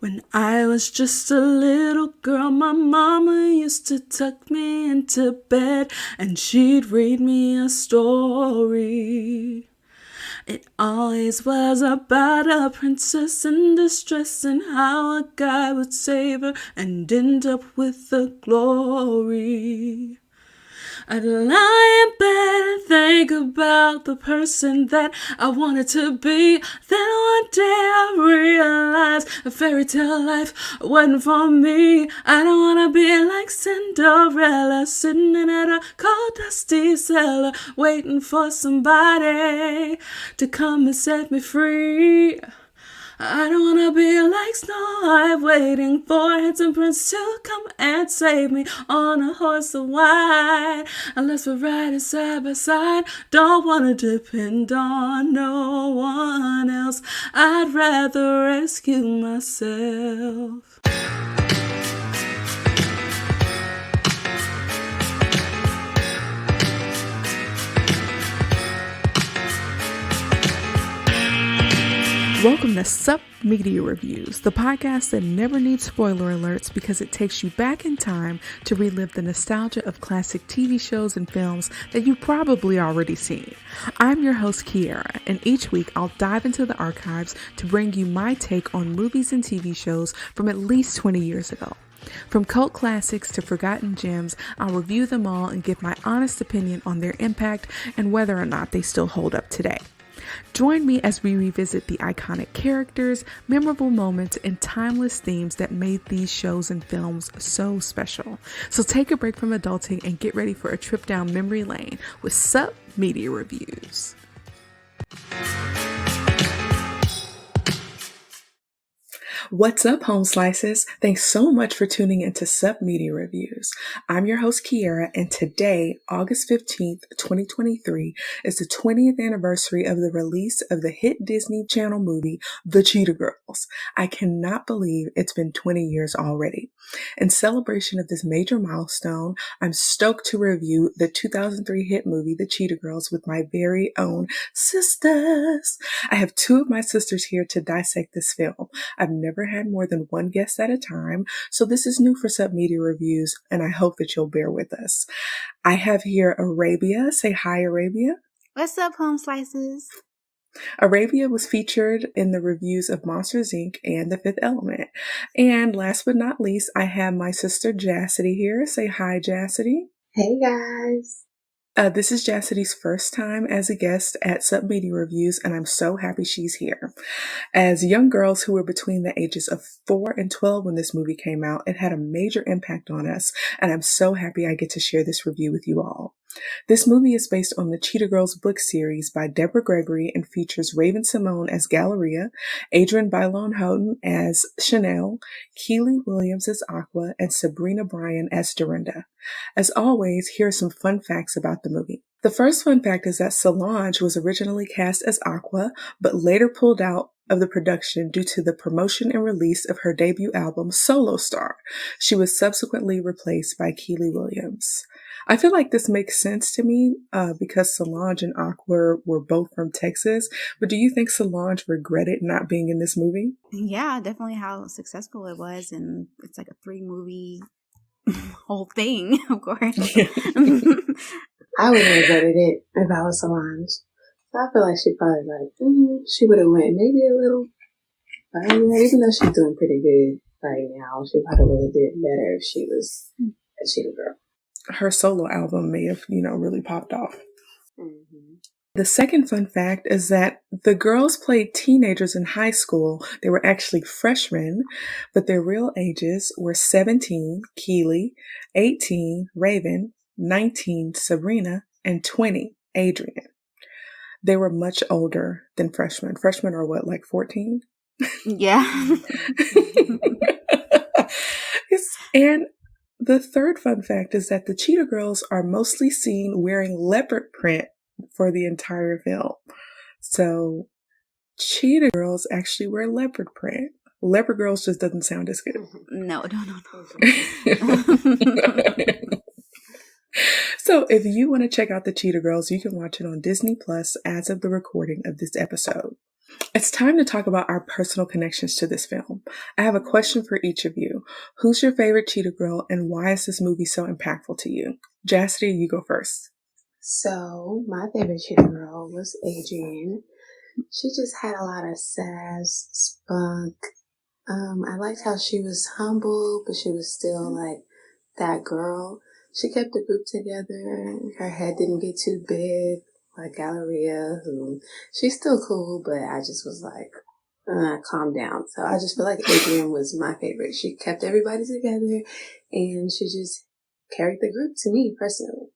When I was just a little girl, my mama used to tuck me into bed and she'd read me a story. It always was about a princess in distress and how a guy would save her and end up with the glory. I'd lie in bed and think about the person that I wanted to be. Then one day I realized a fairy tale life wasn't for me. I don't wanna be like Cinderella, sitting in at a cold dusty cellar, waiting for somebody to come and set me free. I don't wanna be like Snow White, waiting for a handsome prince to come and save me on a horse of white. Unless we're riding side by side, don't wanna depend on no one else. I'd rather rescue myself. Welcome to Sup Media Reviews, the podcast that never needs spoiler alerts because it takes you back in time to relive the nostalgia of classic TV shows and films that you've probably already seen. I'm your host, Kiara, and each week I'll dive into the archives to bring you my take on movies and TV shows from at least 20 years ago. From cult classics to forgotten gems, I'll review them all and give my honest opinion on their impact and whether or not they still hold up today. Join me as we revisit the iconic characters, memorable moments, and timeless themes that made these shows and films so special. So take a break from adulting and get ready for a trip down memory lane with Sup Media Reviews. What's up, Home Slices? Thanks so much for tuning into Sup Media Reviews. I'm your host, Kiara, and today, August 15th, 2023, is the 20th anniversary of the release of the hit Disney Channel movie, The Cheetah Girls. I cannot believe it's been 20 years already. In celebration of this major milestone, I'm stoked to review the 2003 hit movie, The Cheetah Girls, with my very own sisters. I have two of my sisters here to dissect this film. I've never had more than one guest at a time, so this is new for Sup Media Reviews, and I hope that you'll bear with us. I have here Arabia. Say hi, Arabia. What's up, Home Slices? Arabia was featured in the reviews of Monsters, Inc. and The Fifth Element. And last but not least, I have my sister Jassity here. Say hi, Jassity. Hey, guys. This is Jassity's first time as a guest at Sup Media Reviews, and I'm so happy she's here. As young girls who were between the ages of 4 and 12 when this movie came out, it had a major impact on us, and I'm so happy I get to share this review with you all. This movie is based on the Cheetah Girls book series by Deborah Gregory and features Raven Simone as Galleria, Adrienne Bailon Houghton as Chanel, Keely Williams as Aqua, and Sabrina Bryan as Dorinda. As always, here are some fun facts about the movie. The first fun fact is that Solange was originally cast as Aqua, but later pulled out of the production due to the promotion and release of her debut album, Solo Star. She was subsequently replaced by Keely Williams. I feel like this makes sense to me because Solange and Aqua were both from Texas. But do you think Solange regretted not being in this movie? Yeah, definitely how successful it was. And it's like a 3-movie whole thing, of course. I would have regretted it if I was Solange. So I feel like she probably she would have went maybe a little. Even though she's doing pretty good right now, she probably would have did better if she was a Cheetah Girl. Her solo album may have, really popped off. Mm-hmm. The second fun fact is that the girls played teenagers in high school. They were actually freshmen, but their real ages were 17, Keely, 18, Raven, 19, Sabrina, and 20, Adrienne. They were much older than freshmen. Freshmen are what, like 14? Yeah. And the third fun fact is that the Cheetah Girls are mostly seen wearing leopard print for the entire film. So Cheetah Girls actually wear leopard print. Leopard Girls just doesn't sound as good. No. So if you want to check out the Cheetah Girls, you can watch it on Disney Plus as of the recording of this episode. It's time to talk about our personal connections to this film. I have a question for each of you. Who's your favorite Cheetah Girl and why is this movie so impactful to you? Jassity, you go first. So, my favorite Cheetah Girl was Adrienne. She just had a lot of sass, spunk. I liked how she was humble, but she was still like that girl. She kept the group together. Her head didn't get too big, like Galleria, who she's still cool, but I just was like, calm down. So I just feel like Adrienne was my favorite. She kept everybody together, and she just carried the group to me personally.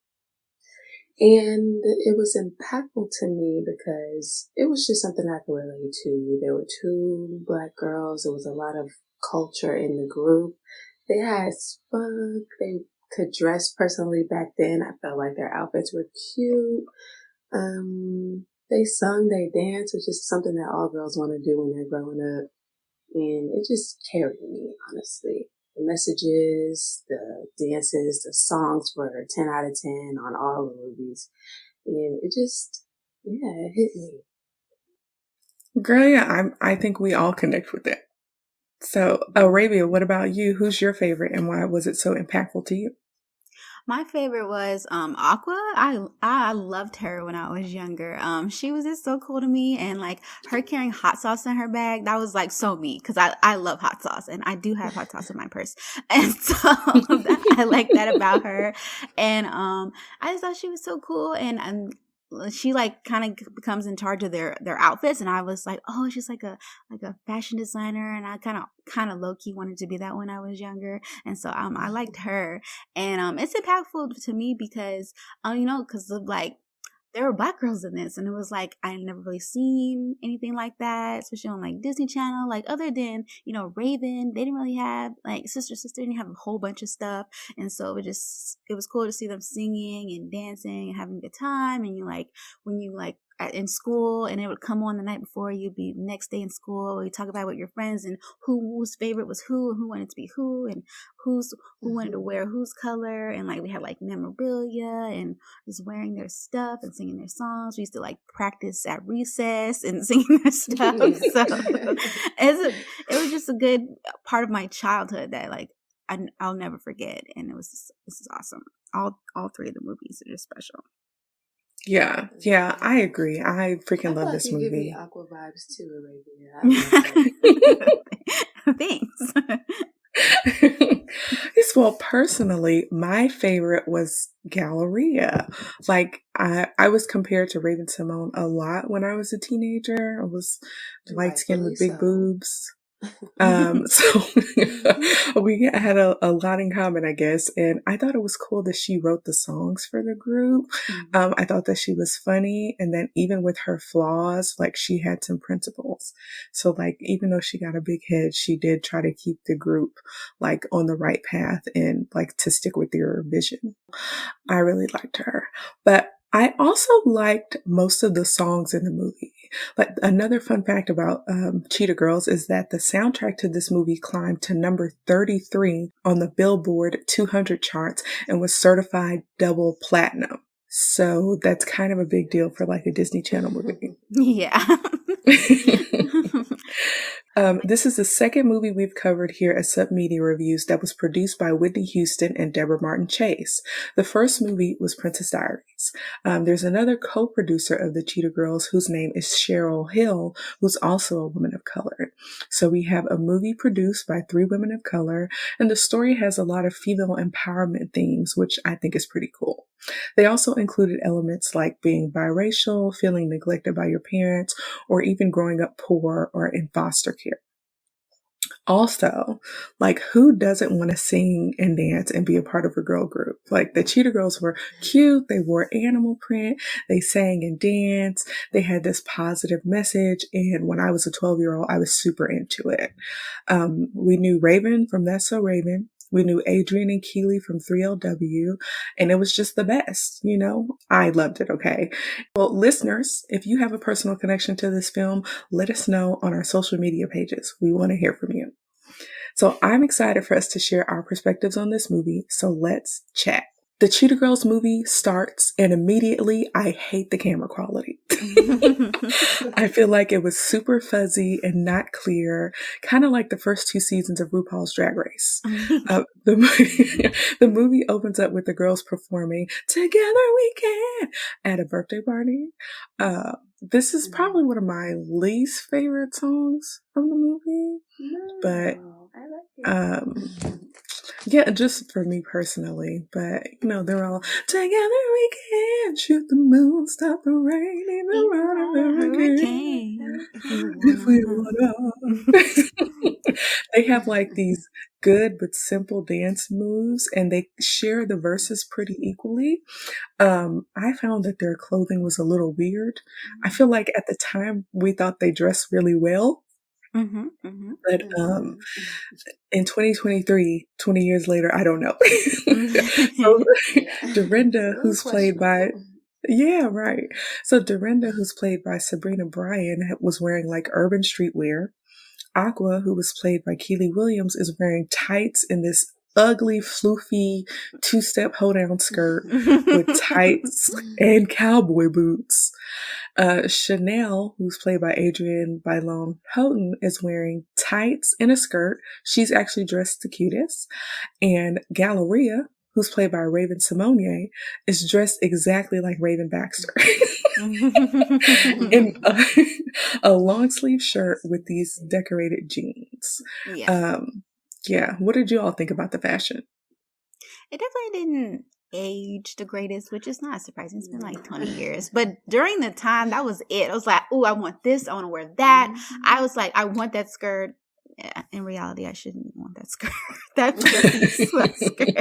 And it was impactful to me because it was just something I could relate to. There were two black girls. There was a lot of culture in the group. They had spunk. They could dress personally back then. I felt like their outfits were cute. They sung, they danced, which is something that all girls want to do when they're growing up. And it just carried me, honestly. The messages, the dances, the songs were 10 out of 10 on all the movies. And it just, yeah, it hit me. Girl, yeah, I think we all connect with it. So, Arabia, what about you? Who's your favorite and why was it so impactful to you? My favorite was Aqua. I loved her when I was younger. She was just so cool to me, and like her carrying hot sauce in her bag, that was like so me because I love hot sauce and I do have hot sauce in my purse, and so I like that about her. And I just thought she was so cool, and she like kind of becomes in charge of their outfits, and I was like, oh, she's like a fashion designer, and I kind of low key wanted to be that when I was younger, and so I liked her. And it's impactful to me because because of like there were black girls in this, and it was like I never really seen anything like that, especially on like Disney Channel. Like other than Raven, they didn't really have like sister didn't have a whole bunch of stuff, and so it was cool to see them singing and dancing and having a good time. And when you in school, and it would come on the night before, you'd be next day in school, you talk about with your friends and whose favorite was who wanted to be who, and who wanted to wear whose color, and like we had like memorabilia and just wearing their stuff and singing their songs. We used to like practice at recess and singing their stuff. So it was just a good part of my childhood that like I'll never forget, and this is awesome. All three of the movies are just special. Yeah, I agree. I freaking love this movie. Give me Aqua vibes too, Arabia. Thanks. Yes, well, personally, my favorite was Galleria. Like, I was compared to Raven Simone a lot when I was a teenager. I was light skinned with big boobs. So we had a lot in common, I guess. And I thought it was cool that she wrote the songs for the group. I thought that she was funny. And then even with her flaws, like she had some principles. So like, even though she got a big head, she did try to keep the group like on the right path and like to stick with their vision. I really liked her, but I also liked most of the songs in the movie. But another fun fact about Cheetah Girls is that the soundtrack to this movie climbed to number 33 on the Billboard 200 charts and was certified double platinum. So that's kind of a big deal for like a Disney Channel movie. Yeah. This is the second movie we've covered here at Submedia Reviews that was produced by Whitney Houston and Deborah Martin Chase. The first movie was Princess Diaries. There's another co-producer of the Cheetah Girls whose name is Cheryl Hill, who's also a woman of color. So we have a movie produced by 3 women of color, and the story has a lot of female empowerment themes, which I think is pretty cool. They also included elements like being biracial, feeling neglected by your parents, or even growing up poor or in foster care. Also, like, who doesn't want to sing and dance and be a part of a girl group? Like, the Cheetah Girls were cute. They wore animal print. They sang and danced. They had this positive message. And when I was a 12-year-old, I was super into it. We knew Raven from That's So Raven. We knew Adrienne and Keely from 3LW, and it was just the best, I loved it, okay? Well, listeners, if you have a personal connection to this film, let us know on our social media pages. We want to hear from you. So I'm excited for us to share our perspectives on this movie, so let's chat. The Cheetah Girls movie starts, and immediately I hate the camera quality. I feel like it was super fuzzy and not clear, kind of like the first 2 seasons of RuPaul's Drag Race. The movie opens up with the girls performing "Together We Can" at a birthday party. This is probably one of my least favorite songs from the movie, but I like it. yeah, just for me personally. But they're all "Together we can shoot the moon, stop the rain, even run a hurricane if we wanna." They have like these good but simple dance moves, and they share the verses pretty equally. I found that their clothing was a little weird. I feel like at the time we thought they dressed really well, but in 2023, 20 years later, I don't know. So Dorinda, who's played by yeah, right. So Dorinda, who's played by Sabrina Bryan, was wearing like urban streetwear. Aqua, who was played by Keely Williams, is wearing tights in this ugly, floofy 2-step hold-down skirt with tights and cowboy boots. Chanel, who's played by Adrienne Bailon Houghton, is wearing tights and a skirt. She's actually dressed the cutest. And Galleria, who's played by Raven Simonier, is dressed exactly like Raven Baxter. In a long sleeve shirt with these decorated jeans. Yeah. What did you all think about the fashion? It definitely didn't age the greatest, which is not surprising. It's been like 20 years. But during the time, that was it. I was like, oh, I want this. I want to wear that. I was like, I want that skirt. Yeah, in reality, I shouldn't want that skirt. That's that skirt.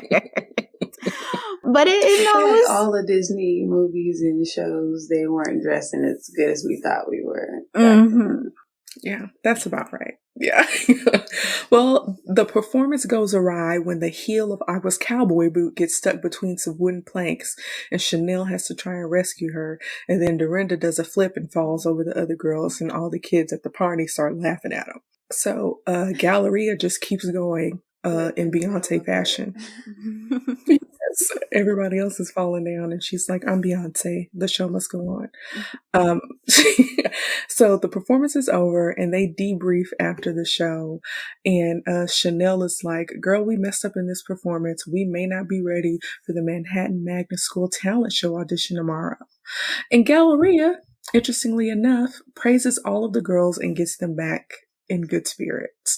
But it like all the Disney movies and shows, they weren't dressing as good as we thought we were. Yeah, that's about right. Yeah. Well, the performance goes awry when the heel of Aqua's cowboy boot gets stuck between some wooden planks, and Chanel has to try and rescue her. And then Dorinda does a flip and falls over the other girls, and all the kids at the party start laughing at them. So Galleria just keeps going in Beyonce fashion. Yes, everybody else is falling down, and she's like, "I'm Beyonce. The show must go on." So the performance is over, and they debrief after the show. And Chanel is like, "Girl, we messed up in this performance. We may not be ready for the Manhattan Magnet School talent show audition tomorrow." And Galleria, interestingly enough, praises all of the girls and gets them back in good spirits.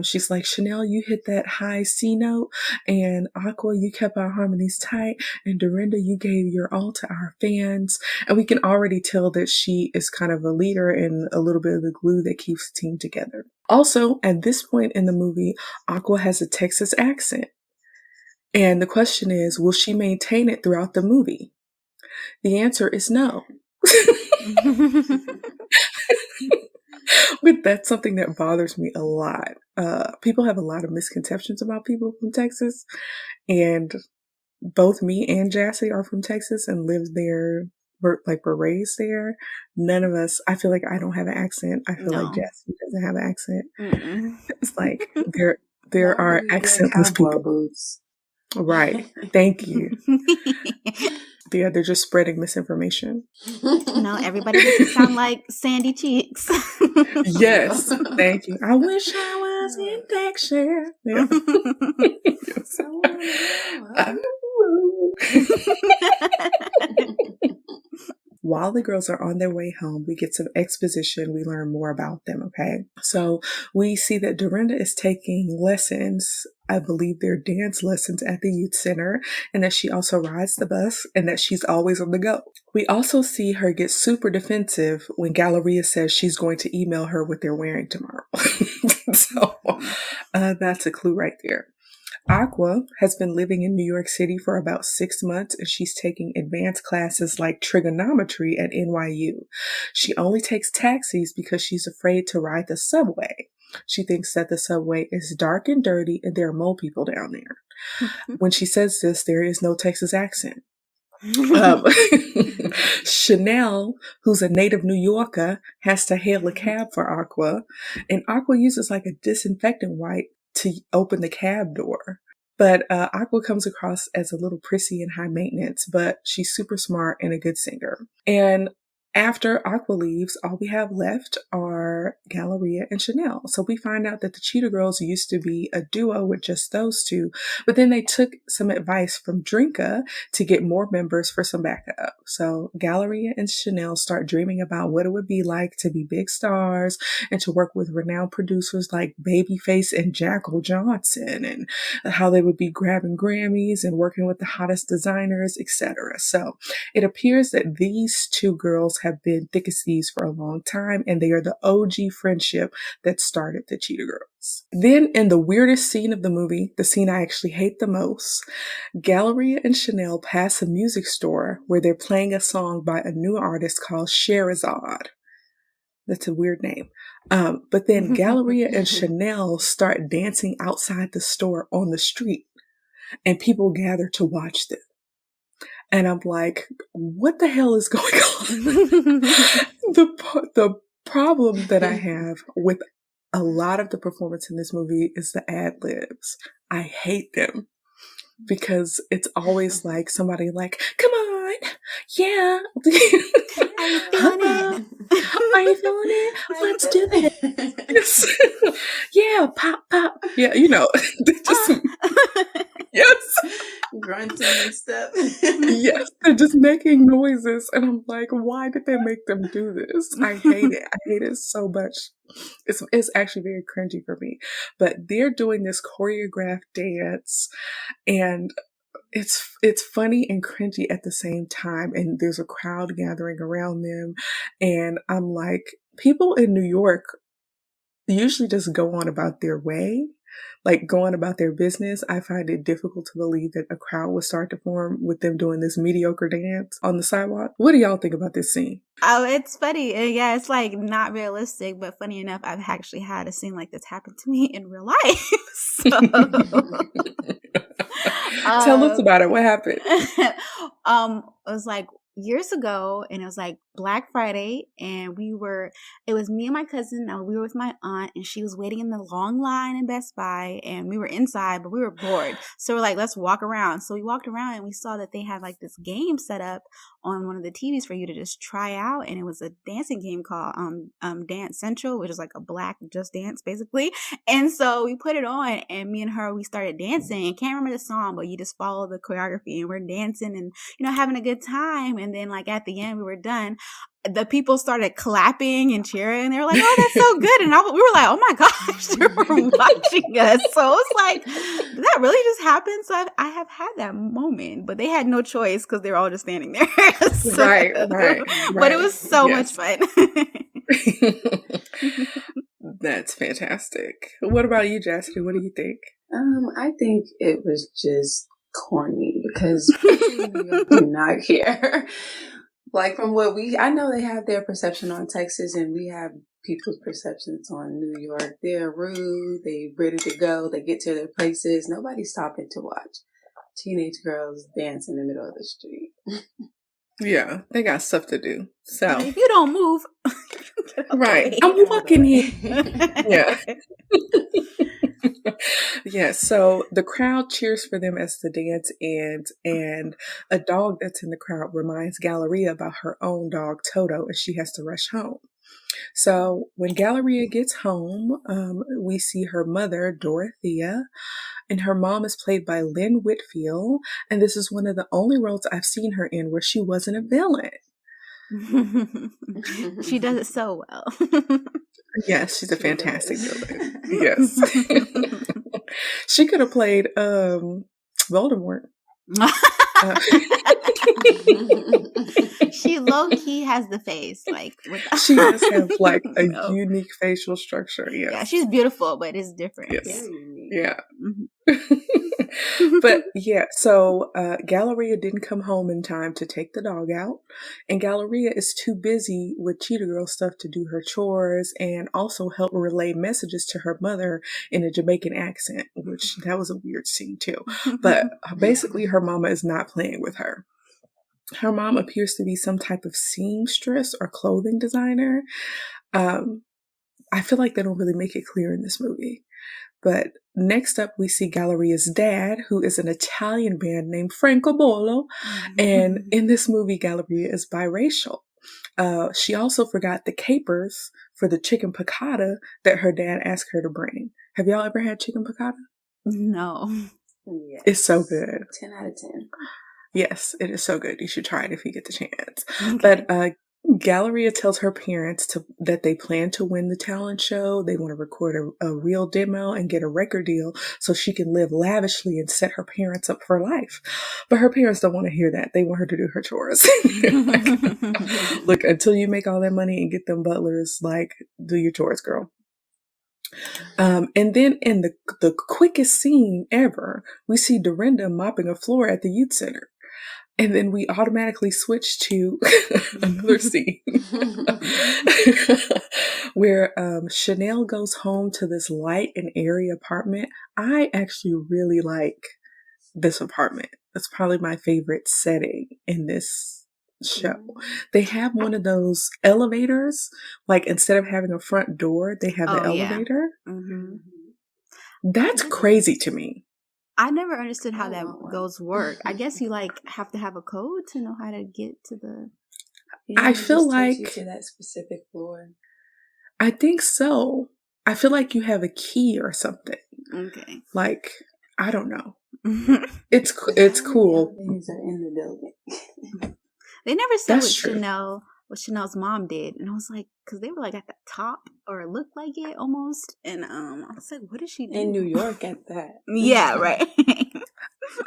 She's like, "Chanel, you hit that high C note, and Aqua, you kept our harmonies tight, and Dorinda, you gave your all to our fans." And we can already tell that she is kind of a leader and a little bit of the glue that keeps the team together. Also, at this point in the movie, Aqua has a Texas accent. And the question is, will she maintain it throughout the movie? The answer is no. But that's something that bothers me a lot. People have a lot of misconceptions about people from Texas, and both me and Jassy are from Texas and lived there, we're raised there. None of us, I feel like I don't have an accent. I feel like Jassy doesn't have an accent. It's like there are accentless people. Boots. Right. Thank you. Yeah, they're just spreading misinformation. No, everybody doesn't sound like Sandy Cheeks. Yes, thank you. I wish I was in Texas. Yeah. While the girls are on their way home, we get some exposition. We learn more about them, okay? So we see that Dorinda is taking lessons. I believe they're dance lessons at the youth center, and that she also rides the bus, and that she's always on the go. We also see her get super defensive when Galleria says she's going to email her what they're wearing tomorrow. So that's a clue right there. Aqua has been living in New York City for about 6 months, and she's taking advanced classes like trigonometry at NYU. She only takes taxis because she's afraid to ride the subway. She thinks that the subway is dark and dirty and there are mole people down there. When she says this, there is no Texas accent. Chanel, who's a native New Yorker, has to hail a cab for Aqua, and Aqua uses like a disinfectant wipe to open the cab door. But Aqua comes across as a little prissy and high maintenance, but she's super smart and a good singer. And after Aqua leaves, all we have left are Galleria and Chanel. So we find out that the Cheetah Girls used to be a duo with just those two, but then they took some advice from Drinka to get more members for some backup. So Galleria and Chanel start dreaming about what it would be like to be big stars and to work with renowned producers like Babyface and Jackal Johnson, and how they would be grabbing Grammys and working with the hottest designers, etc. So it appears that these two girls have been thick as thieves for a long time, and they are the OG friendship that started the Cheetah Girls. Then, in the weirdest scene of the movie, the scene I actually hate the most, Galleria and Chanel pass a music store where they're playing a song by a new artist called Sherazade. That's a weird name. But then Galleria and Chanel start dancing outside the store on the street, and people gather to watch them. And I'm like, what the hell is going on? The problem that I have with a lot of the performance in this movie is the ad-libs. I hate them because it's always like somebody like, come on, yeah. Are you feeling it? Are you feeling it? Let's do this. Yeah, pop, pop. Yeah, you know, just, yes. Grunting and stuff. Yes, they're just making noises. And I'm like, why did they make them do this? I hate it. I hate it so much. It's actually very cringy for me. But they're doing this choreographed dance, and it's funny and cringy at the same time. And there's a crowd gathering around them. And I'm like, people in New York usually just go on about their way, like going about their business. I find it difficult to believe that a crowd would start to form with them doing this mediocre dance on the sidewalk. What do y'all think about this scene? Oh, it's funny. Yeah, it's like not realistic, but funny enough, I've actually had a scene like this happen to me in real life. So, tell us about it. What happened? It was like years ago, and it was like Black Friday, and it was me and my cousin, and we were with my aunt, and she was waiting in the long line in Best Buy, and we were inside, but we were bored. So we're like, let's walk around. So we walked around, and we saw that they had like this game set up on one of the TVs for you to just try out, and it was a dancing game called Dance Central, which is like a black Just Dance basically. And so we put it on, and me and her, we started dancing. I can't remember the song, but you just follow the choreography, and we're dancing and having a good time. And then like at the end, we were done. The people started clapping and cheering, and they were like, "Oh, that's so good!" And we were like, "Oh my gosh, they were watching us!" So it's like, did that really just happen? So I have had that moment, but they had no choice because they were all just standing there. So, right. But it was so much fun. That's fantastic. What about you, Jasper? What do you think? I think it was just corny because people do not care. Like from what I know they have their perception on Texas, and we have people's perceptions on New York. They're rude, they ready to go, they get to their places. Nobody's stopping to watch teenage girls dance in the middle of the street. Yeah, they got stuff to do. So if you don't move, right, I'm walking here. Yeah. Yeah, so the crowd cheers for them as the dance ends, and a dog that's in the crowd reminds Galleria about her own dog, Toto, and she has to rush home. So when Galleria gets home, we see her mother, Dorothea, and her mom is played by Lynn Whitfield, and this is one of the only roles I've seen her in where she wasn't a villain. She does it so well. Yes, she's a fantastic villain. Yes. She could have played Voldemort. She low-key has the face. Like she does have like a unique facial structure. Yes. Yeah, she's beautiful, but it's different. Yes. Yeah. But yeah, so Galleria didn't come home in time to take the dog out, and Galleria is too busy with Cheetah Girl stuff to do her chores and also help relay messages to her mother in a Jamaican accent, which that was a weird scene too. But basically her mama is not playing with her. Her mom appears to be some type of seamstress or clothing designer. I feel like they don't really make it clear in this movie. But next up, we see Galleria's dad, who is an Italian man named Franco Bolo. And in this movie, Galleria is biracial. She also forgot the capers for the chicken piccata that her dad asked her to bring. Have y'all ever had chicken piccata? No. Yes. It's so good. 10 out of 10. Yes, it is so good. You should try it if you get the chance. Okay. But Galleria tells her parents that they plan to win the talent show. They want to record a real demo and get a record deal so she can live lavishly and set her parents up for life. But her parents don't want to hear that. They want her to do her chores. Look, until you make all that money and get them butlers, like, do your chores, girl. And then in the quickest scene ever, we see Dorinda mopping a floor at the youth center. And then we automatically switch to another scene where Chanel goes home to this light and airy apartment. I actually really like this apartment. It's probably my favorite setting in this show. They have one of those elevators, like instead of having a front door, they have the elevator. Mm-hmm. That's crazy to me. I never understood how those work. I guess you like have to have a code to know how to get to the. I feel like you to that specific floor. I think so. I feel like you have a key or something. Okay. Like, I don't know. It's cool. Things are in the building. They never said That's what Chanel's mom did, and I was like, because they were like at the top, or it looked like it almost, and I was like, what did she do in New York at that? Yeah, right.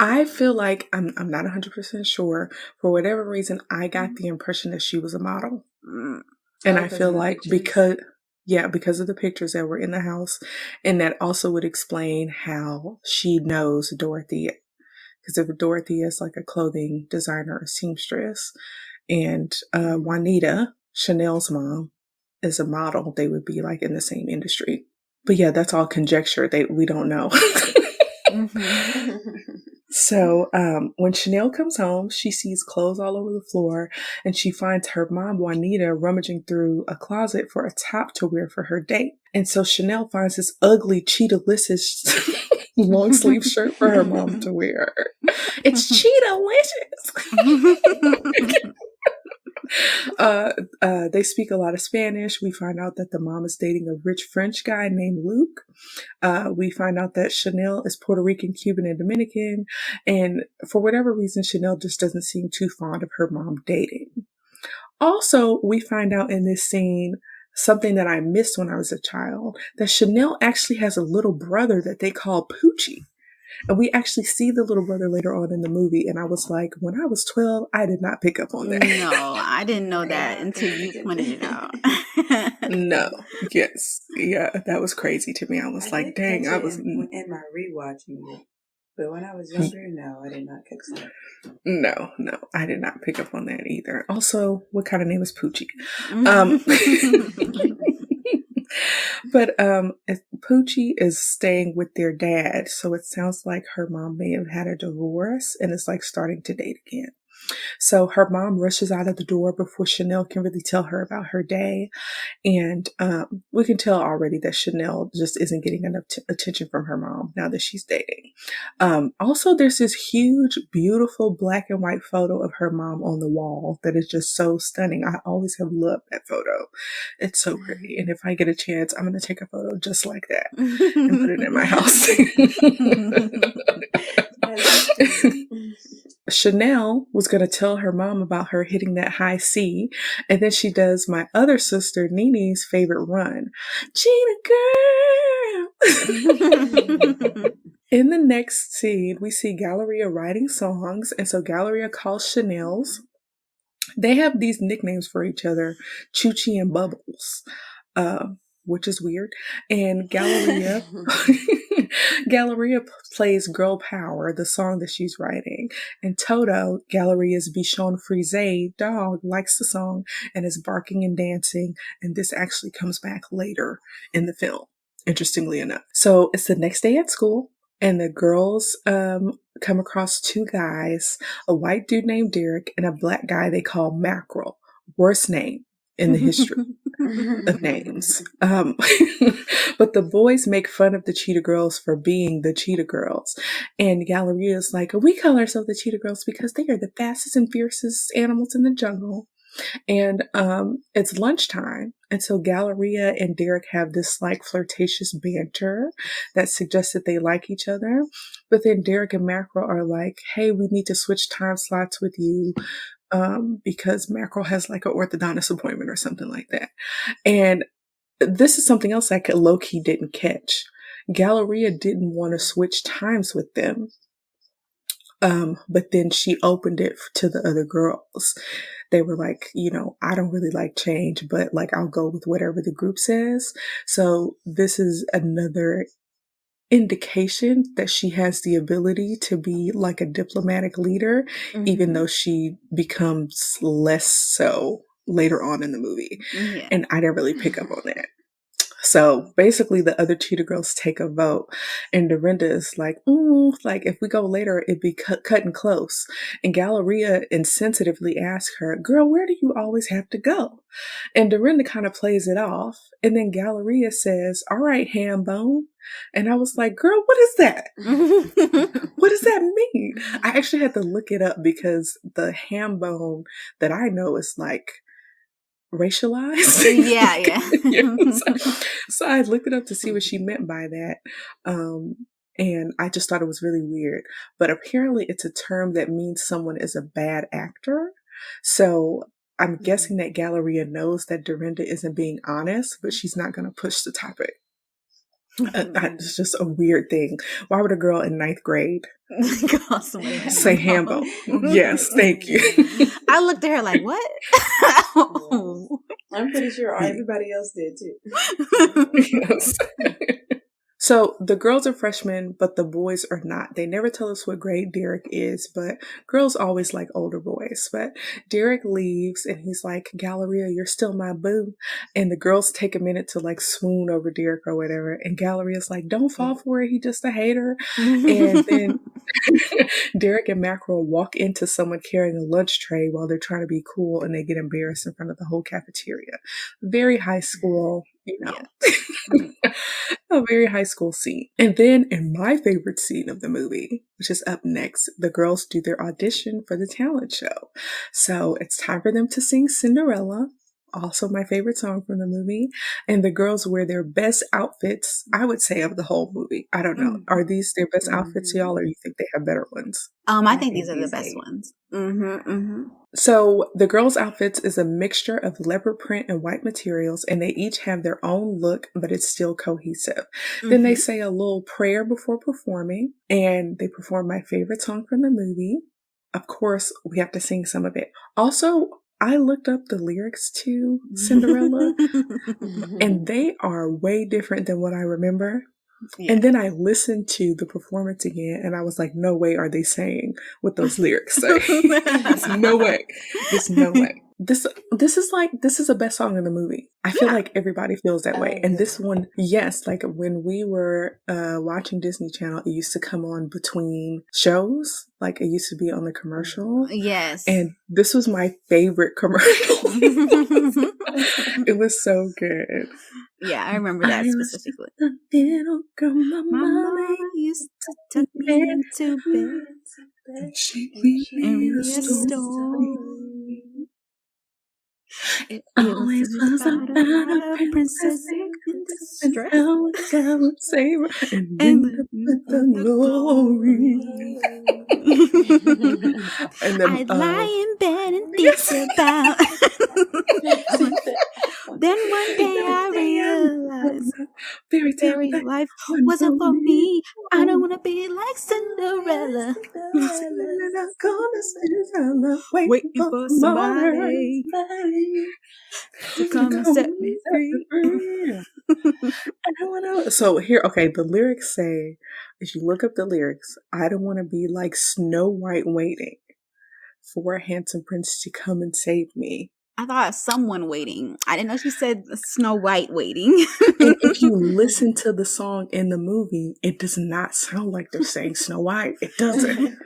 I feel like I'm not 100% sure. For whatever reason, I got the impression that she was a model, and I feel like because of the pictures that were in the house, and that also would explain how she knows Dorothea. Because if Dorothea is like a clothing designer or seamstress, and Juanita, Chanel's mom, is a model, they would be like in the same industry. But yeah, that's all conjecture. We don't know. So when Chanel comes home, she sees clothes all over the floor, and she finds her mom, Juanita, rummaging through a closet for a top to wear for her date. And so Chanel finds this ugly Cheetah-licious long sleeve shirt for her mom to wear. It's Cheetah-licious. They speak a lot of Spanish. We find out that the mom is dating a rich French guy named Luke. We find out that Chanel is Puerto Rican, Cuban, and Dominican. And for whatever reason, Chanel just doesn't seem too fond of her mom dating. Also, we find out in this scene something that I missed when I was a child, that Chanel actually has a little brother that they call Poochie. And we actually see the little brother later on in the movie. And I was like, when I was 12, I did not pick up on that. No, I didn't know that until you pointed it out. No. Yes. Yeah, that was crazy to me. I was like, dang, I was... in my rewatching it. But when I was younger, no, I did not catch that. No, I did not pick up on that either. Also, what kind of name is Poochie? But Poochie is staying with their dad, so it sounds like her mom may have had a divorce and is like starting to date again. So her mom rushes out of the door before Chanel can really tell her about her day. And we can tell already that Chanel just isn't getting enough attention from her mom now that she's dating. Also, there's this huge, beautiful black and white photo of her mom on the wall that is just so stunning. I always have loved that photo. It's so pretty. And if I get a chance, I'm going to take a photo just like that and put it in my house. Chanel was going to tell her mom about her hitting that high C, and then she does my other sister Nini's favorite run, Cheetah Girls. In the next scene, we see Galleria writing songs, and so Galleria calls Chanel's. They have these nicknames for each other, Choochie and Bubbles, which is weird. And Galleria plays Girl Power, the song that she's writing. And Toto, Galleria's Bichon Frise dog, likes the song and is barking and dancing. And this actually comes back later in the film, interestingly enough. So it's the next day at school, and the girls come across two guys, a white dude named Derek and a black guy they call Mackerel. Worst name. in the history of names. But the boys make fun of the Cheetah Girls for being the Cheetah Girls. And Galleria is like, we call ourselves the Cheetah Girls because they are the fastest and fiercest animals in the jungle. And it's lunchtime. And so Galleria and Derek have this like flirtatious banter that suggests that they like each other. But then Derek and Mackerel are like, hey, we need to switch time slots with you because Mackerel has like an orthodontist appointment or something like that. And this is something else I low-key didn't catch. Galleria didn't want to switch times with them. But then she opened it to the other girls. They were like, I don't really like change, but like, I'll go with whatever the group says. So this is another indication that she has the ability to be like a diplomatic leader, even though she becomes less so later on in the movie. Yeah. And I didn't really pick up on that. So basically the other Cheetah Girls take a vote and Dorinda is like, like if we go later, it'd be cutting close. And Galleria insensitively asks her, girl, where do you always have to go? And Dorinda kind of plays it off. And then Galleria says, all right, ham bone. And I was like, girl, what is that? What does that mean? I actually had to look it up because the ham bone that I know is like racialized. Yeah. So I looked it up to see what she meant by that. And I just thought it was really weird. But apparently it's a term that means someone is a bad actor. So I'm guessing that Galleria knows that Dorinda isn't being honest, but she's not going to push the topic. It's just a weird thing. Why would a girl in 9th grade say hambo? Yes, thank you. I looked at her like, what? I'm pretty sure everybody else did too. Yes. So the girls are freshmen, but the boys are not. They never tell us what grade Derek is, but girls always like older boys. But Derek leaves and he's like, Galleria, you're still my boo. And the girls take a minute to like swoon over Derek or whatever. And Galleria's like, don't fall for it. He's just a hater. And then Derek and Mackerel walk into someone carrying a lunch tray while they're trying to be cool and they get embarrassed in front of the whole cafeteria. Very high school, a very high school scene. And then in my favorite scene of the movie, which is up next, the girls do their audition for the talent show. So it's time for them to sing Cinderella, also my favorite song from the movie. And the girls wear their best outfits, I would say, of the whole movie. I don't know. Are these their best outfits, y'all, or you think they have better ones? I think these are the best ones. So the girls' outfits is a mixture of leopard print and white materials, and they each have their own look, but it's still cohesive. Then they say a little prayer before performing, and they perform my favorite song from the movie. Of course, we have to sing some of it. Also, I looked up the lyrics to Cinderella, and they are way different than what I remember. Yeah. And then I listened to the performance again and I was like, no way are they saying what those lyrics say. There's no way. There's no way. This is the best song in the movie. I feel like everybody feels that way. And this one, yes, like when we were watching Disney Channel, it used to come on between shows. Like it used to be on the commercial. Yes. And this was my favorite commercial. It was so good. Yeah, I remember that specifically. A little girl, my mama used to tuck me into bed. She read me a story. It always was about a princess in distress. And the glory. And then, I'd lie in bed and think about. Then one day I realized fairy life wasn't for me. I don't want to be like Cinderella. Waiting for somebody to come and set me free. So here, okay, the lyrics say, if you look up the lyrics, I don't want to be like Snow White waiting for a handsome prince to come and save me. I thought someone waiting. I didn't know she said Snow White waiting. And if you listen to the song in the movie, it does not sound like they're saying Snow White. It doesn't.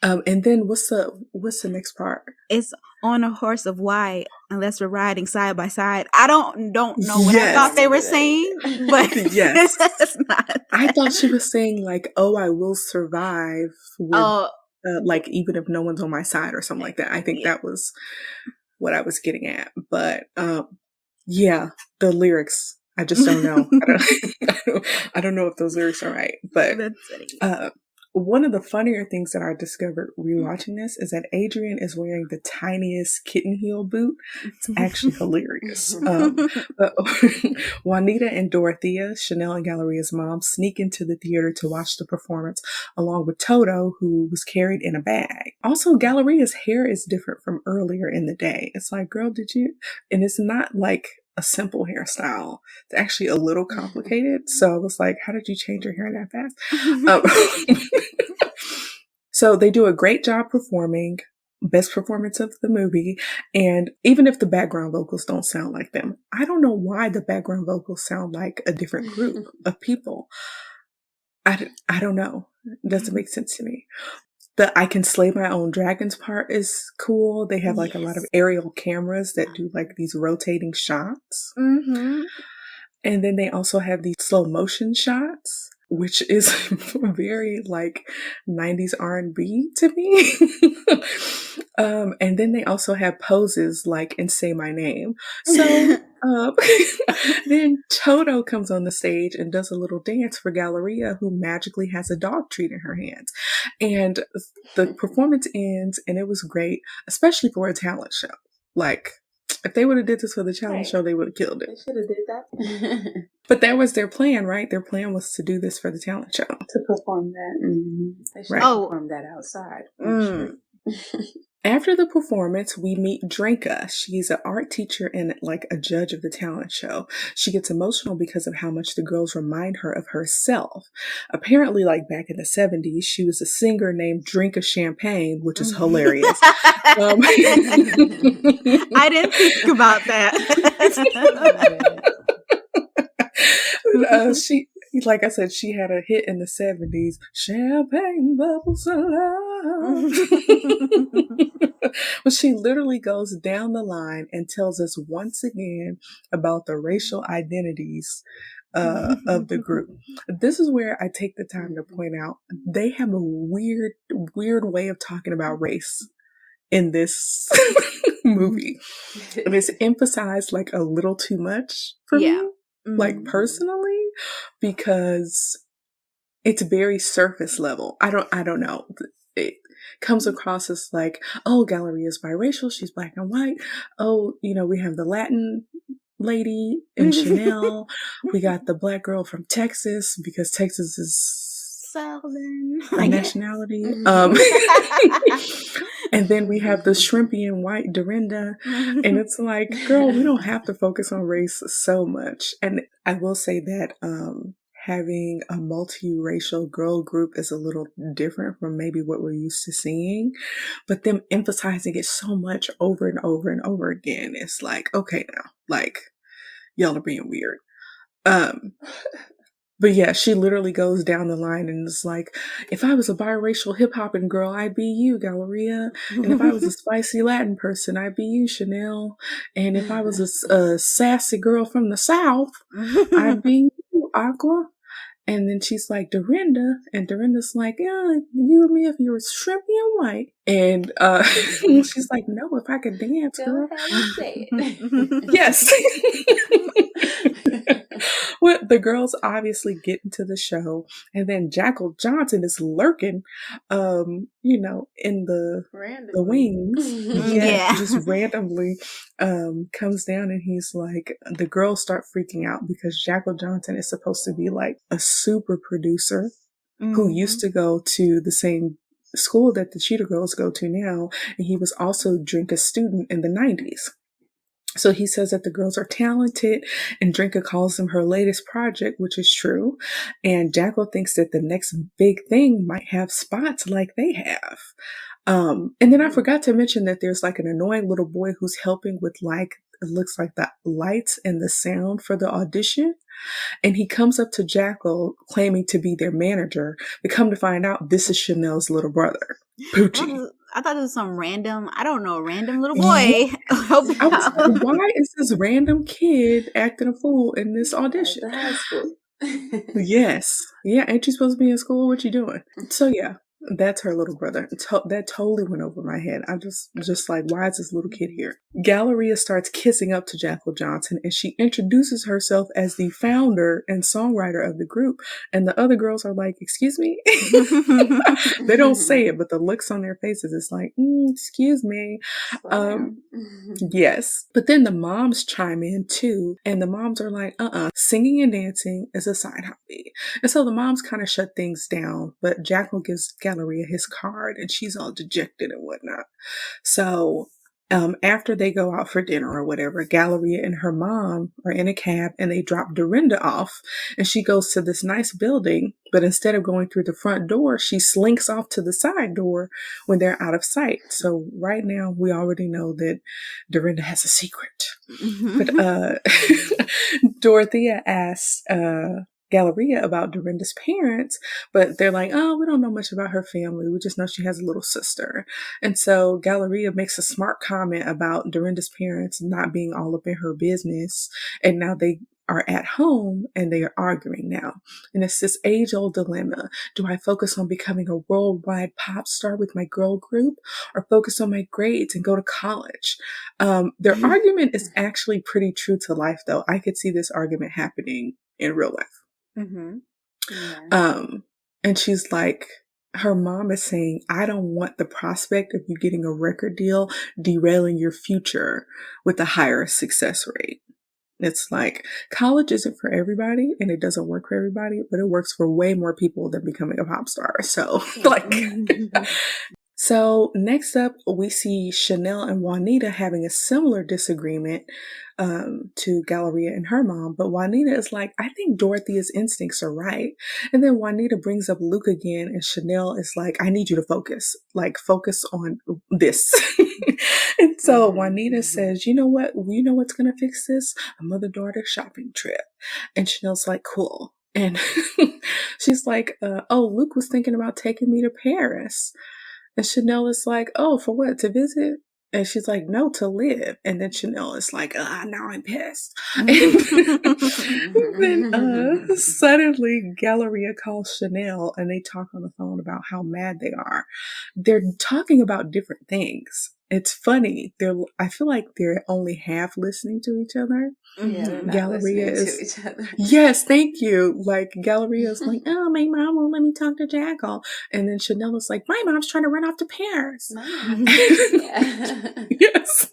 And then what's the next part? It's on a horse of white, unless we're riding side by side. I don't know what I thought they were saying, but yes, that's not. I thought she was saying like, "Oh, I will survive." With, like even if no one's on my side or something like that. I think that was what I was getting at. But yeah, the lyrics, I just don't know. I don't know if those lyrics are right. But one of the funnier things that I discovered rewatching this is that Adrian is wearing the tiniest kitten heel boot. It's actually hilarious. But Juanita and Dorothea, Chanel and Galleria's mom, sneak into the theater to watch the performance along with Toto, who was carried in a bag. Also, Galleria's hair is different from earlier in the day. It's like, girl, did you? And it's not like a simple hairstyle. It's actually a little complicated. So I was like, how did you change your hair that fast? So they do a great job performing, best performance of the movie. And even if the background vocals don't sound like them, I don't know why the background vocals sound like a different group of people. I don't know. It doesn't make sense to me. The I Can Slay My Own Dragons part is cool. They have like a lot of aerial cameras that do like these rotating shots. Mm-hmm. And then they also have these slow motion shots, which is very like 90s R&B to me. And then they also have poses like in Say My Name. So then Toto comes on the stage and does a little dance for Galleria, who magically has a dog treat in her hands. And the performance ends, and it was great, especially for a talent show. Like, if they would have did this for the talent show, they would have killed it. They should have did that. But that was their plan, right? Their plan was to do this for the talent show. To perform that. Mm-hmm. They should have performed that outside. Sure. After the performance, we meet Drinka. She's an art teacher and like a judge of the talent show. She gets emotional because of how much the girls remind her of herself. Apparently, like back in the 70s, she was a singer named Drinka Champagne, which is hilarious. I didn't think about that. She, like I said, she had a hit in the 70s. Champagne bubbles and love. But she literally goes down the line and tells us once again about the racial identities of the group. This is where I take the time to point out they have a weird way of talking about race in this movie. And it's emphasized like a little too much for me, like personally, because it's very surface level. I don't know. It comes across as like, oh, Galleria is biracial. She's black and white. Oh, you know, we have the Latin lady in Chanel. We got the black girl from Texas because Texas is Southern a nationality. And then we have the shrimpy and white Dorinda. And it's like, girl, we don't have to focus on race so much. And I will say that having a multiracial girl group is a little different from maybe what we're used to seeing. But them emphasizing it so much over and over and over again, it's like, okay now, like, y'all are being weird. But yeah, she literally goes down the line and is like, if I was a biracial hip-hopping girl, I'd be you, Galleria. And if I was a spicy Latin person, I'd be you, Chanel. And if I was a sassy girl from the South, I'd be you, Aqua. And then she's like, Dorinda. And Dorinda's like, yeah, you and me if you were shrimpy and white. And she's like, no, if I could dance, girl. Yes. Well, the girls obviously get into the show, and then Jackal Johnson is lurking, you know, in the wings. Yeah, just randomly comes down, and he's like, the girls start freaking out because Jackal Johnson is supposed to be like a super producer who used to go to the same school that the Cheetah Girls go to now, and he was also Drinka's student in the 90s. So he says that the girls are talented, and Drinka calls them her latest project, which is true. And Jackal thinks that the next big thing might have spots like they have. And then I forgot to mention that there's like an annoying little boy who's helping with like, it looks like the lights and the sound for the audition. And he comes up to Jackal claiming to be their manager, but come to find out this is Chanel's little brother, Poochie. I thought it was some random little Yeah. boy helping I was out. like, why is this random kid acting a fool in this audition? At the high school. Yes. Yeah, ain't you supposed to be in school? What you doing? So yeah, that's her little brother. That totally went over my head. I'm just like, why is this little kid here? Galleria starts kissing up to Jackal Johnson, and she introduces herself as the founder and songwriter of the group. And the other girls are like, excuse me? They don't say it, but the looks on their faces is like, excuse me. Yes. But then the moms chime in too, and the moms are like, singing and dancing is a side hobby. And so the moms kind of shut things down, but Jackal gives Galleria his card, and she's all dejected and whatnot. So after they go out for dinner or whatever, Galleria and her mom are in a cab, and they drop Dorinda off, and she goes to this nice building, but instead of going through the front door, she slinks off to the side door when they're out of sight. So right now we already know that Dorinda has a secret. But Dorothea asks Galleria about Dorinda's parents, but they're like, oh, we don't know much about her family. We just know she has a little sister. And so Galleria makes a smart comment about Dorinda's parents not being all up in her business. And now they are at home and they are arguing now. And it's this age-old dilemma. Do I focus on becoming a worldwide pop star with my girl group, or focus on my grades and go to college? Their argument is actually pretty true to life, though. I could see this argument happening in real life. Mm-hmm. Yeah. And she's like, her mom is saying, I don't want the prospect of you getting a record deal derailing your future with a higher success rate. It's like, college isn't for everybody, and it doesn't work for everybody, but it works for way more people than becoming a pop star. So, like, so next up, we see Chanel and Juanita having a similar disagreement to Galleria and her mom. But Juanita is like, I think Dorothea's instincts are right. And then Juanita brings up Luke again, and Chanel is like, I need you to focus. Like, focus on this. And so Juanita says, you know what? You know what's going to fix this? A mother-daughter shopping trip. And Chanel's like, cool. And she's like, oh, Luke was thinking about taking me to Paris. And Chanel is like, oh, for what? To visit? And she's like, no, to live. And then Chanel is like, now I'm pissed. And then suddenly Galleria calls Chanel, and they talk on the phone about how mad they are. They're talking about different things. It's funny. I feel like they're only half listening to each other. Yeah, they're not Galleria listening is, to each other. Yes, thank you. Like, Galleria is like, oh, my mom won't let me talk to Jackal. And then Chanel is like, my mom's trying to run off to Paris. Yeah. Yes.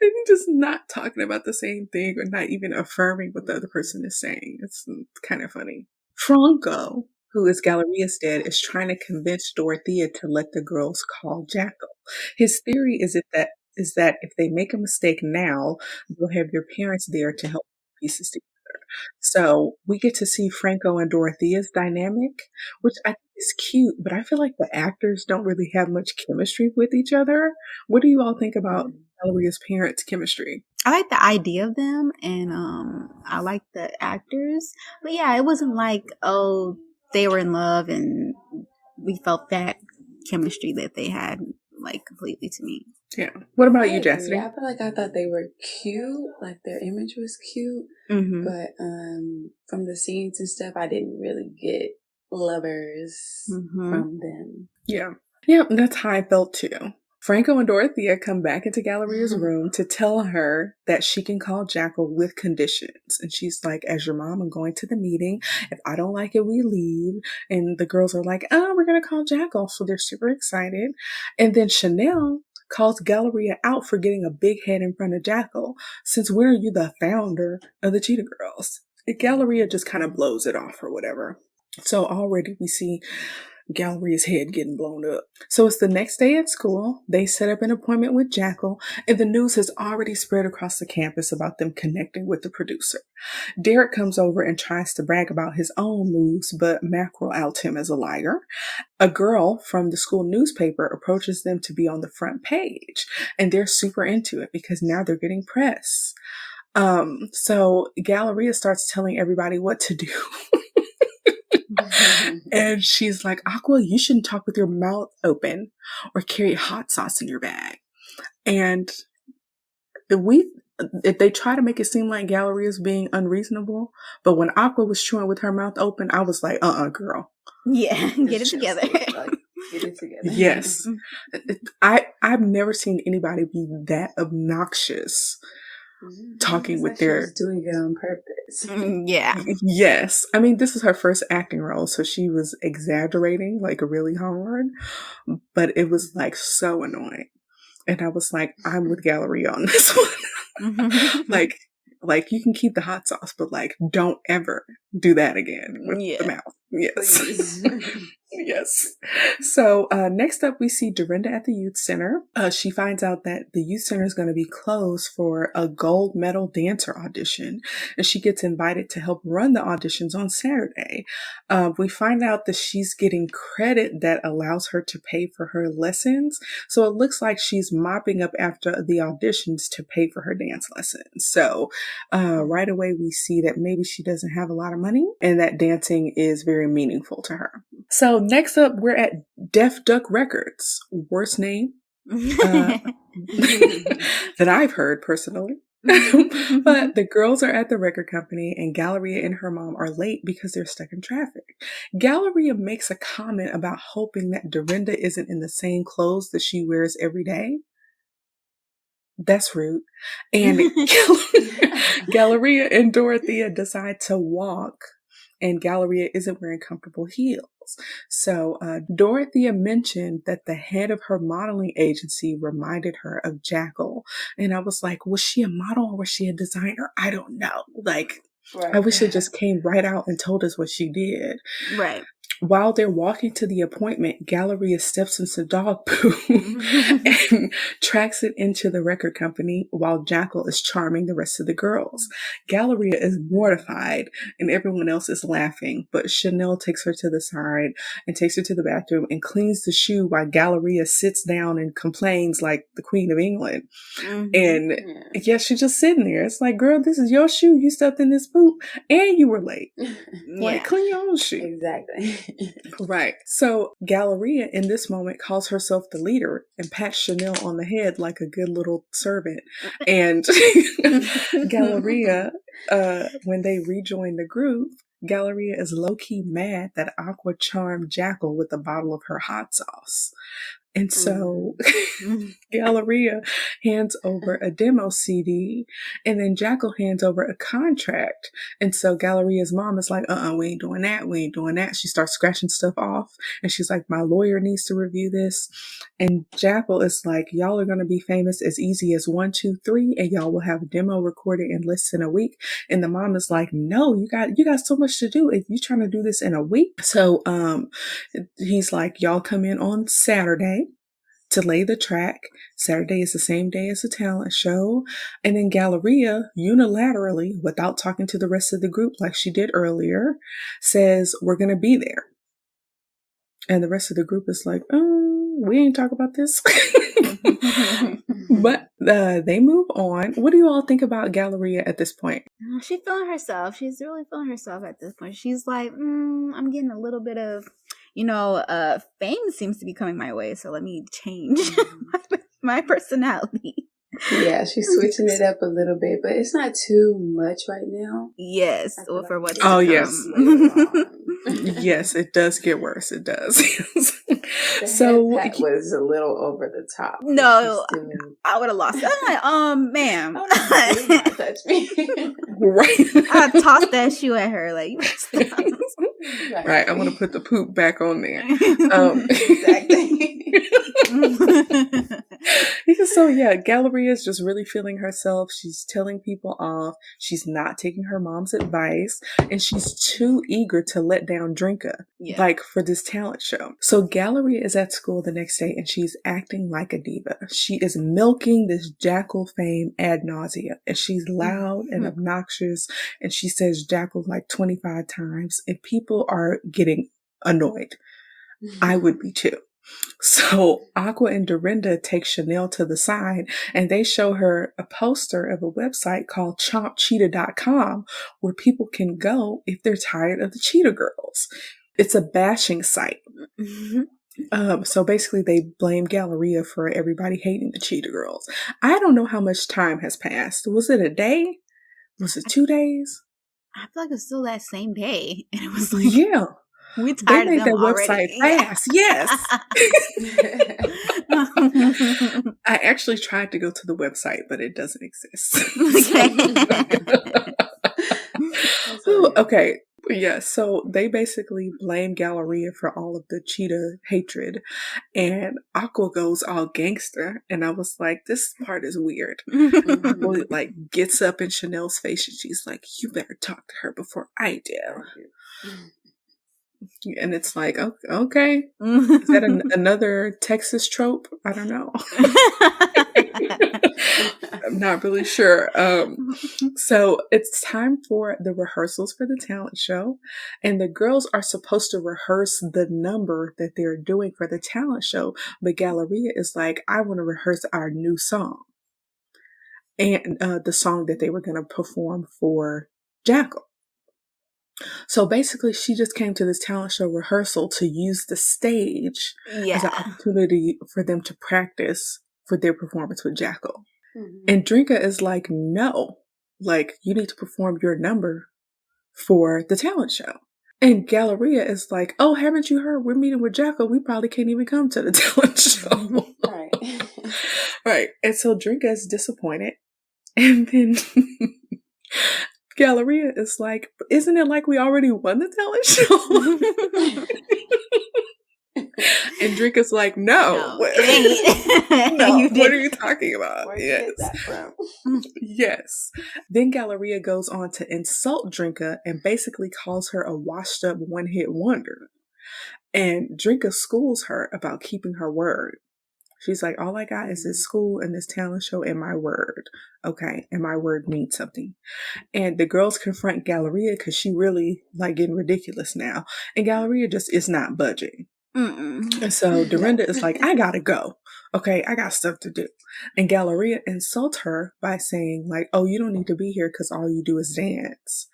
They're just not talking about the same thing, or not even affirming what the other person is saying. It's kind of funny. Franco, who is Galleria's dad, is trying to convince Dorothea to let the girls call Jackal. His theory is that if they make a mistake now, they'll have their parents there to help put pieces together. So we get to see Franco and Dorothea's dynamic, which I think is cute, but I feel like the actors don't really have much chemistry with each other. What do you all think about Galleria's parents' chemistry? I like the idea of them, and I like the actors. But yeah, it wasn't like, oh, they were in love and we felt that chemistry that they had, like, completely, to me. Yeah. What about you, Chastity? I feel like I thought they were cute. Like, their image was cute. Mm-hmm. But from the scenes and stuff, I didn't really get lovers from them. Yeah. Yeah, that's how I felt too. Franco and Dorothea come back into Galleria's room to tell her that she can call Jackal with conditions. And she's like, as your mom, I'm going to the meeting. If I don't like it, we leave. And the girls are like, oh, we're going to call Jackal. So they're super excited. And then Chanel calls Galleria out for getting a big head in front of Jackal. Since when are you the founder of the Cheetah Girls? Galleria just kind of blows it off or whatever. So already we see Galleria's head getting blown up. So it's the next day at school. They set up an appointment with Jackal, and the news has already spread across the campus about them connecting with the producer. Derek comes over and tries to brag about his own moves, but Mackerel outs him as a liar. A girl from the school newspaper approaches them to be on the front page, and they're super into it because now they're getting press. So Galleria starts telling everybody what to do. And she's like, Aqua, you shouldn't talk with your mouth open or carry hot sauce in your bag. And they try to make it seem like Galleria's being unreasonable, but when Aqua was chewing with her mouth open, I was like, girl. Yeah, get it together. Get it together. Yes. I've never seen anybody be that obnoxious talking with their... She's doing it on purpose. Yeah. Yes. I mean, this is her first acting role, so she was exaggerating like really hard, but it was like so annoying. And I was like, I'm with Galleria on this one. Like you can keep the hot sauce, but like don't ever do that again with the mouth. Yes. Yes. So next up, we see Dorinda at the youth center. She finds out that the youth center is going to be closed for a gold medal dancer audition, and she gets invited to help run the auditions on Saturday. We find out that she's getting credit that allows her to pay for her lessons. So it looks like she's mopping up after the auditions to pay for her dance lessons. So right away, we see that maybe she doesn't have a lot of money and that dancing is very meaningful to her. So next up, we're at Def Duck Records. Worst name that I've heard personally. But the girls are at the record company and Galleria and her mom are late because they're stuck in traffic. Galleria makes a comment about hoping that Dorinda isn't in the same clothes that she wears every day. That's rude. And Galleria and Dorothea decide to walk, and Galleria isn't wearing comfortable heels. So Dorothea mentioned that the head of her modeling agency reminded her of Jackal. And I was like, was she a model or was she a designer? I don't know. Like, right. I wish it just came right out and told us what she did. Right. While they're walking to the appointment, Galleria steps into dog poo and tracks it into the record company while Jackal is charming the rest of the girls. Galleria is mortified and everyone else is laughing, but Chanel takes her to the side and takes her to the bathroom and cleans the shoe while Galleria sits down and complains like the Queen of England. Mm-hmm. And she's just sitting there. It's like, girl, this is your shoe. You stepped in this poop and you were late. Like, clean your own shoe. Exactly. Right. So Galleria in this moment calls herself the leader and pats Chanel on the head like a good little servant. And Galleria, when they rejoin the group, Galleria is low-key mad that Aqua charmed Jackal with a bottle of her hot sauce. And so Galleria hands over a demo CD and then Jackal hands over a contract. And so Galleria's mom is like, we ain't doing that. We ain't doing that. She starts scratching stuff off and she's like, my lawyer needs to review this. And Jackal is like, y'all are going to be famous as easy as 1, 2, 3 and y'all will have a demo recorded in less than a week. And the mom is like, no, you got so much to do if you're trying to do this in a week. So he's like, y'all come in on Saturday to lay the track. Saturday is the same day as the talent show. And then Galleria, unilaterally, without talking to the rest of the group like she did earlier, says, we're going to be there. And the rest of the group is like, we ain't talk about this. But they move on. What do you all think about Galleria at this point? She's feeling herself. She's really feeling herself at this point. She's like, I'm getting a little bit of, fame seems to be coming my way. So let me change my personality. Yeah, she's switching it up a little bit, but it's not too much right now. Yes, or for what's yes. Yes, it does get worse. It does. So that was a little over the top. No, I would have lost it. I'm like, ma'am. Don't touch me. Right. I tossed that shoe at her. Like, right. I'm going to put the poop back on there. Exactly. So yeah, Galleria is just really feeling herself. She's telling people off. She's not taking her mom's advice, and she's too eager to let down Drinka, like for this talent show. So Galleria is at school the next day, and she's acting like a diva. She is milking this Jackal fame ad nauseum, and she's loud and obnoxious, and she says Jackal like 25 times, and people are getting annoyed. I would be too. So Aqua and Dorinda take Chanel to the side, and they show her a poster of a website called chompcheetah.com where people can go if they're tired of the Cheetah Girls. It's a bashing site. So basically they blame Galleria for everybody hating the Cheetah Girls. I don't know how much time has passed. Was it a day? Was it 2 days? I feel like it's still that same day. And it was like, yeah. We tired they made of them that already. website fast. Yes. I actually tried to go to the website, but it doesn't exist. Okay. Yeah. So they basically blame Galleria for all of the cheetah hatred, and Aqua goes all gangster. And I was like, this part is weird. Aqua like gets up in Chanel's face, and she's like, "You better talk to her before I do." And it's like, okay. Is that another Texas trope? I don't know. I'm not really sure. So it's time for the rehearsals for the talent show. And the girls are supposed to rehearse the number that they're doing for the talent show. But Galleria is like, I want to rehearse our new song. And the song that they were going to perform for Jackal. So basically, she just came to this talent show rehearsal to use the stage as an opportunity for them to practice for their performance with Jackal. And Drinka is like, no, like, you need to perform your number for the talent show. And Galleria is like, oh, haven't you heard? We're meeting with Jackal. We probably can't even come to the talent show. Right. Right. And so Drinka is disappointed. And then Galleria is like, isn't it like we already won the talent show? And Drinka's like, no. No, what are you talking about? Where did you get that from? Yes. Then Galleria goes on to insult Drinka and basically calls her a washed up one-hit wonder. And Drinka schools her about keeping her word. She's like, all I got is this school and this talent show and my word. Okay. And my word means something. And the girls confront Galleria because she really like getting ridiculous now. And Galleria just is not budging. And so Dorinda is like, I gotta go. Okay, I got stuff to do. And Galleria insults her by saying like, oh, you don't need to be here because all you do is dance.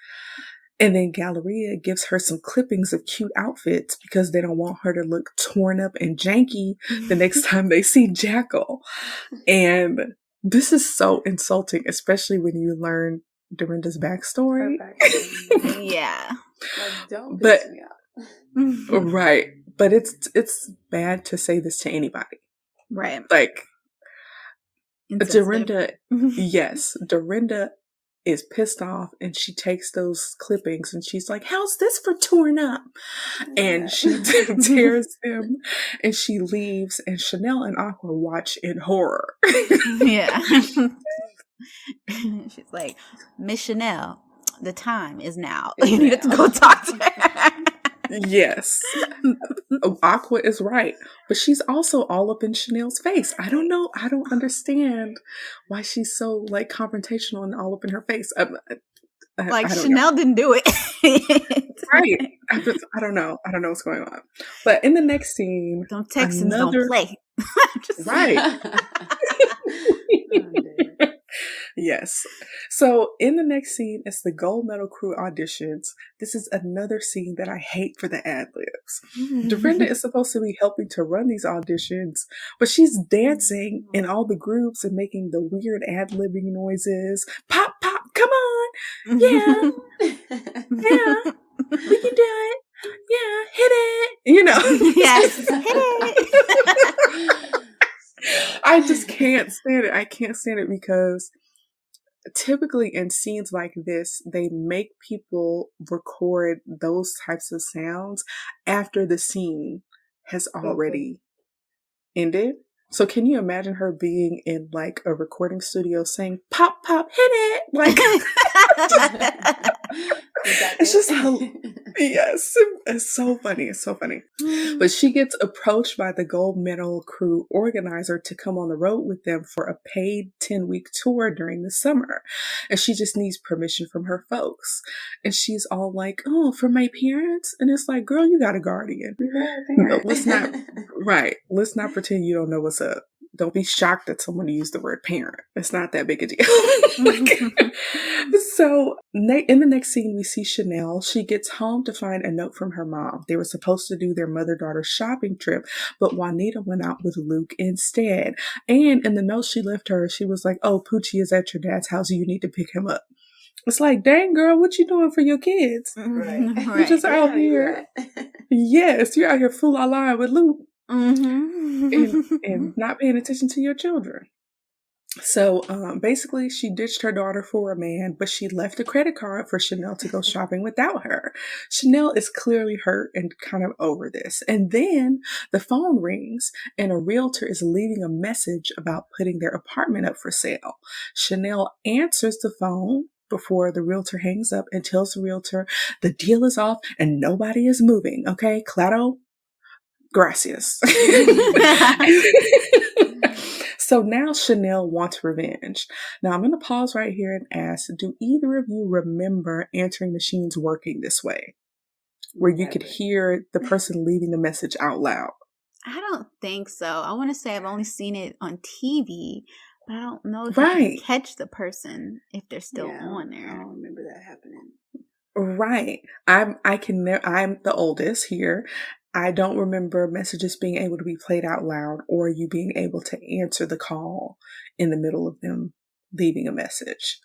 And then Galleria gives her some clippings of cute outfits because they don't want her to look torn up and janky the next time they see Jackal. And this is so insulting, especially when you learn Dorinda's backstory. Yeah. Like, don't piss me off. Right. But it's bad to say this to anybody. Right. Like, Dorinda, yes, Dorinda is pissed off and she takes those clippings and she's like, how's this for torn up? And she tears them and she leaves, and Chanel and Aqua watch in horror. Yeah. She's like, Miss Chanel, the time is now. You need to go talk to her. Yes. Aqua is right. But she's also all up in Chanel's face. I don't know. I don't understand why she's so like confrontational and all up in her face. Like Chanel didn't do it. Right. I don't know. I don't know what's going on. But in the next scene, don't text and don't play. Right. Yes. So in the next scene, it's the gold medal crew auditions. This is another scene that I hate for the ad-libs. Dorinda is supposed to be helping to run these auditions, but she's dancing in all the groups and making the weird ad-libbing noises. Pop, pop, come on. Yeah. Yeah. We can do it. Yeah. Hit it. You know. Yes. Hit it. I just can't stand it. I can't stand it because typically in scenes like this, they make people record those types of sounds after the scene has already ended. So can you imagine her being in like a recording studio saying "pop pop hit it"? Like it's just yes, it's so funny. It's so funny. But she gets approached by the gold medal crew organizer to come on the road with them for a paid 10-week tour during the summer. And she just needs permission from her folks. And she's all like, "Oh, for my parents?" And it's like, girl, you got a guardian. No, let's not, right. Let's not pretend you don't know what's up. Don't be shocked that someone used the word parent. It's not that big a deal. So in the next scene, we see Chanel. She gets home to find a note from her mom. They were supposed to do their mother-daughter shopping trip, but Juanita went out with Luke instead. And in the note she left her, she was like, "Oh, Poochie is at your dad's house. You need to pick him up." It's like, dang, girl, what you doing for your kids? Right. You're just out here. Yes, you're out here fool-la-la with Luke. And not paying attention to your children. So basically, she ditched her daughter for a man, but she left a credit card for Chanel to go shopping without her. Chanel is clearly hurt and kind of over this. And then the phone rings and a realtor is leaving a message about putting their apartment up for sale. Chanel answers the phone before the realtor hangs up and tells the realtor the deal is off and nobody is moving. Okay, claro, gracias. So now Chanel wants revenge. Now I'm going to pause right here and ask, do either of you remember answering machines working this way? Where you could hear the person leaving the message out loud? I don't think so. I want to say I've only seen it on TV, but I don't know if you can catch the person if they're still on there. I don't remember that happening. Right. I'm the oldest here. I don't remember messages being able to be played out loud or you being able to answer the call in the middle of them leaving a message.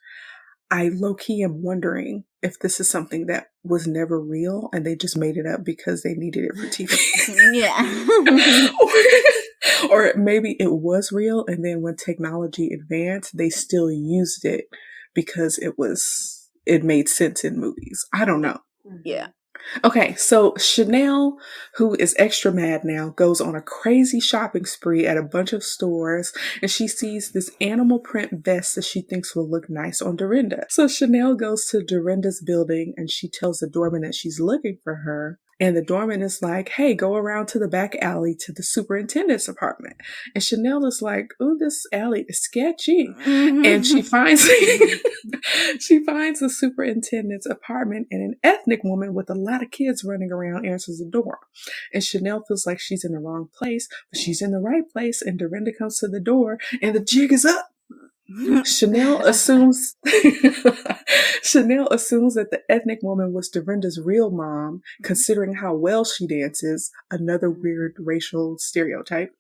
I low-key am wondering if this is something that was never real and they just made it up because they needed it for TV. Yeah. Or maybe it was real and then when technology advanced, they still used it because it made sense in movies. I don't know. Yeah. Okay, so Chanel, who is extra mad now, goes on a crazy shopping spree at a bunch of stores, and she sees this animal print vest that she thinks will look nice on Dorinda. So Chanel goes to Dorinda's building, and she tells the doorman that she's looking for her. And the doorman is like, "Hey, go around to the back alley to the superintendent's apartment." And Chanel is like, "Ooh, this alley is sketchy." Mm-hmm. And she finds the superintendent's apartment, and an ethnic woman with a lot of kids running around answers the door. And Chanel feels like she's in the wrong place, but she's in the right place. And Dorinda comes to the door, and the jig is up. Chanel assumes that the ethnic woman was Dorinda's real mom, considering how well she dances, another weird racial stereotype.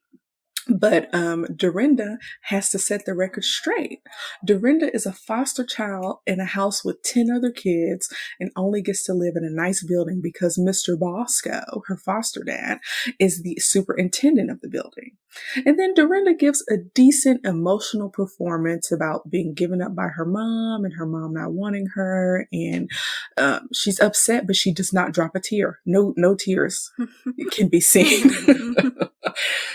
But Dorinda has to set the record straight. Dorinda is a foster child in a house with 10 other kids and only gets to live in a nice building because Mr. Bosco, her foster dad, is the superintendent of the building. And then Dorinda gives a decent emotional performance about being given up by her mom and her mom not wanting her. And she's upset, but she does not drop a tear. No tears can be seen.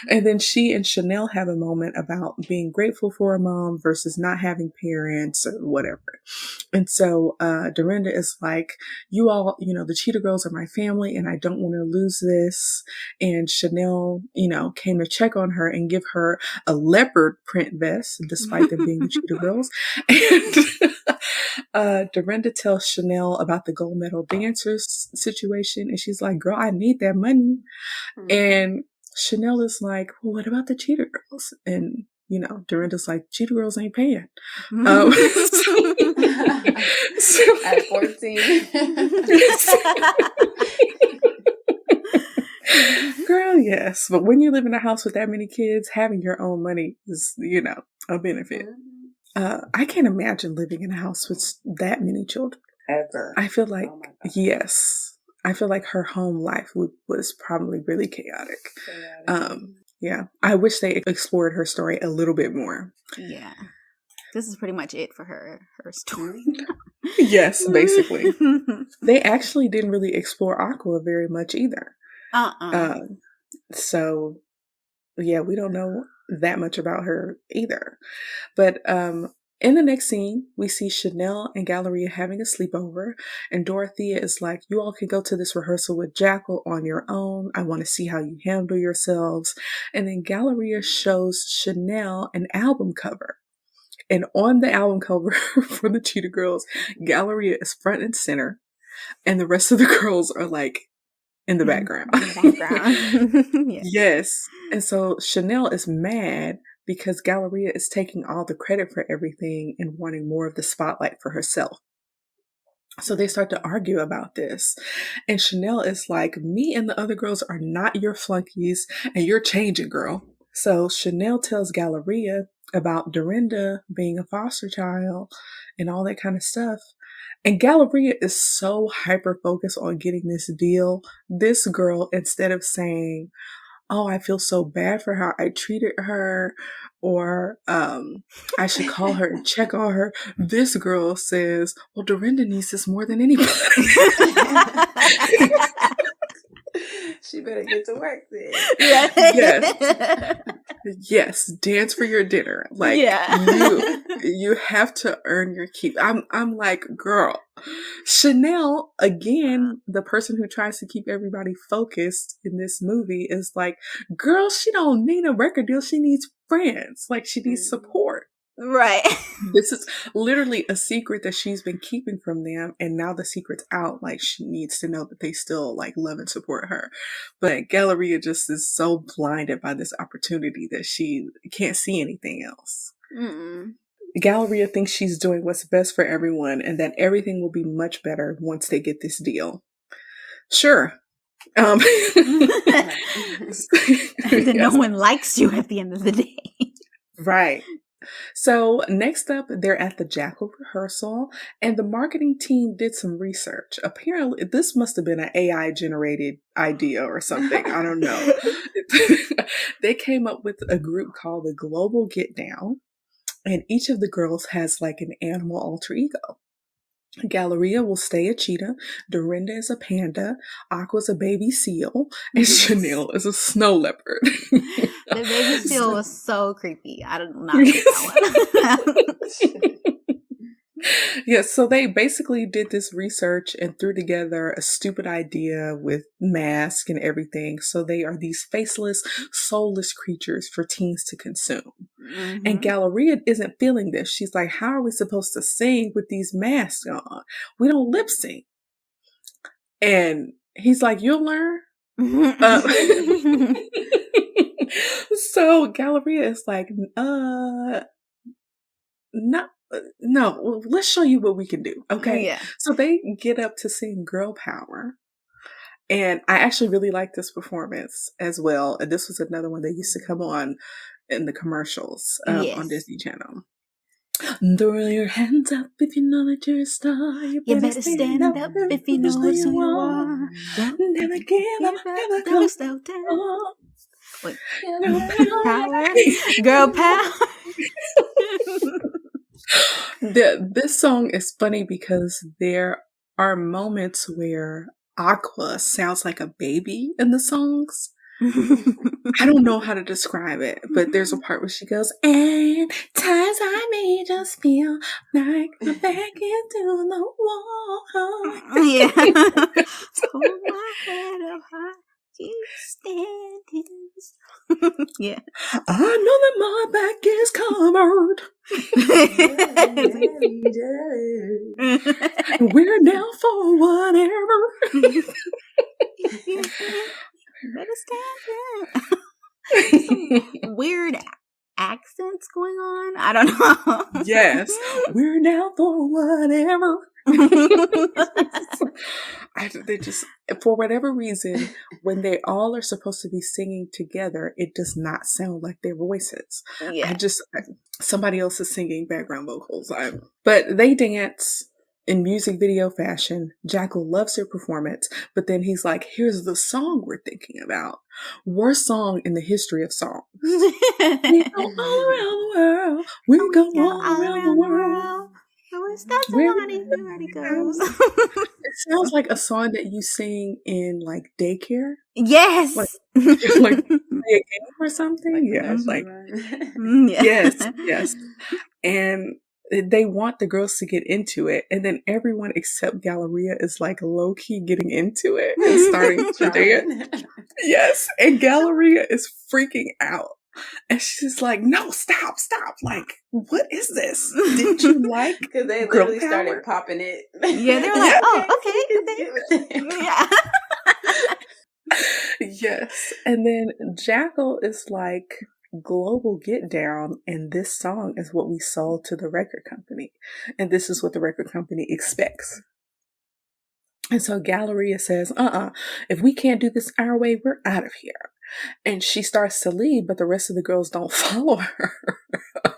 And then she and Chanel have a moment about being grateful for a mom versus not having parents or whatever. And so Dorinda is like, "You all, the Cheetah Girls are my family and I don't want to lose this." And Chanel, came to check on her and give her a leopard print vest, despite them being the Cheetah Girls. And Dorinda tells Chanel about the gold medal dancers situation. And she's like, "Girl, I need that money." Mm-hmm. And Chanel is like, "Well, what about the Cheetah Girls?" And, Dorinda's like, "Cheetah Girls ain't paying." At 14. Girl, yes. But when you live in a house with that many kids, having your own money is, a benefit. I can't imagine living in a house with that many children. Ever. I feel like, yes. I feel like her home life was probably really chaotic. Yeah. I wish they explored her story a little bit more. Yeah. This is pretty much it for her story. Yes, basically. They actually didn't really explore Aqua very much either. So, yeah, we don't know that much about her either. But in the next scene, we see Chanel and Galleria having a sleepover, and Dorothea is like, you all can go to this rehearsal with Jackal on your own. I want to see how you handle yourselves. And then Galleria shows Chanel an album cover. And on the album cover for the Cheetah Girls, Galleria is front and center, and the rest of the girls are like in the background. Yeah. Yes. And so Chanel is mad because Galleria is taking all the credit for everything and wanting more of the spotlight for herself. So they start to argue about this. And Chanel is like, me and the other girls are not your flunkies, and you're changing, girl. So Chanel tells Galleria about Dorinda being a foster child and all that kind of stuff. And Galleria is so hyper-focused on getting this deal. This girl, instead of saying, oh, I feel so bad for how I treated her, or I should call her and check on her, this girl says, well, Dorinda needs this more than anybody. She better get to work then. Yes. Yes, dance for your dinner. Like, you have to earn your keep. I'm like, girl. Chanel, again, the person who tries to keep everybody focused in this movie, is like, girl, she don't need a record deal. She needs friends. Like, she needs support. Right. This is literally a secret that she's been keeping from them, and now the secret's out. Like, she needs to know that they still like love and support her. But Galleria just is so blinded by this opportunity that she can't see anything else. Mm-mm. Galleria thinks she's doing what's best for everyone, and that everything will be much better once they get this deal. Sure. No one likes you at the end of the day. Right. So next up, they're at the Jackal rehearsal, and the marketing team did some research. Apparently, this must have been an AI generated idea or something. I don't know. They came up with a group called the Global Get Down, and each of the girls has like an animal alter ego. Galleria will stay a cheetah, Dorinda is a panda, Aqua's a baby seal, and Chanel is a snow leopard. The baby seal was so creepy. I don't know that one. Yes, so they basically did this research and threw together a stupid idea with masks and everything. So they are these faceless, soulless creatures for teens to consume. Mm-hmm. And Galleria isn't feeling this. She's like, how are we supposed to sing with these masks on? We don't lip sync. And he's like, you'll learn. So Galleria is like, no, let's show you what we can do. Okay. Yeah. So they get up to sing Girl Power. And I actually really like this performance as well. And this was another one that used to come on in the commercials on Disney Channel. Throw your hands up if you know that you're a star. You better stand up if you know who you are. Never give up, never slow down. Wait. Girl power. This song is funny because there are moments where Aqua sounds like a baby in the songs. I don't know how to describe it, but there's a part where she goes, and times I may just feel like my back into the wall. Yeah. Hold my head up high. You standing. Yeah. I know that my back is covered. We're down for whatever. Better stand Some weird accents going on. I don't know. Yes. We're down for whatever. They just, for whatever reason, when they all are supposed to be singing together, it does not sound like their voices. Yeah. Somebody else is singing background vocals. But they dance in music video fashion. Jackal loves their performance, but then he's like, here's the song we're thinking about. Worst song in the history of songs. We go all around the world. We go all around the world. Where it goes. It sounds like a song that you sing in like daycare. Yes. Like play a game or something. Like Yeah, like Yeah. yes. And they want the girls to get into it, and then everyone except Galleria is like low key getting into it and starting to dance. Yes, and Galleria is freaking out. And she's like, no, stop. Like, what is this? Didn't you like Because they girl literally power? started popping it. Yeah, they were like, oh, okay. Yeah. Yes. And then Jackal is like, global get down, and this song is what we sold to the record company. And this is what the record company expects. And so Galleria says, if we can't do this our way, we're out of here. And she starts to leave, but the rest of the girls don't follow her.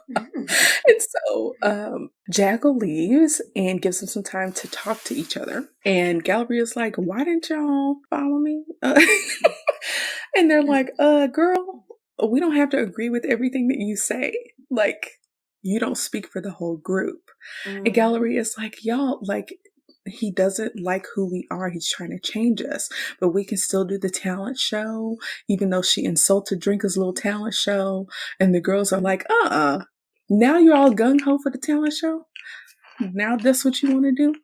And so Jackal leaves and gives them some time to talk to each other. And Galleria's like, why didn't y'all follow me? And they're like, girl, we don't have to agree with everything that you say. Like, you don't speak for the whole group. And Galleria's like, y'all, like, he doesn't like who we are. He's trying to change us, but we can still do the talent show, even though she insulted Drinker's little talent show. And the girls are like, now you're all gung-ho for the talent show? Now that's what you want to do?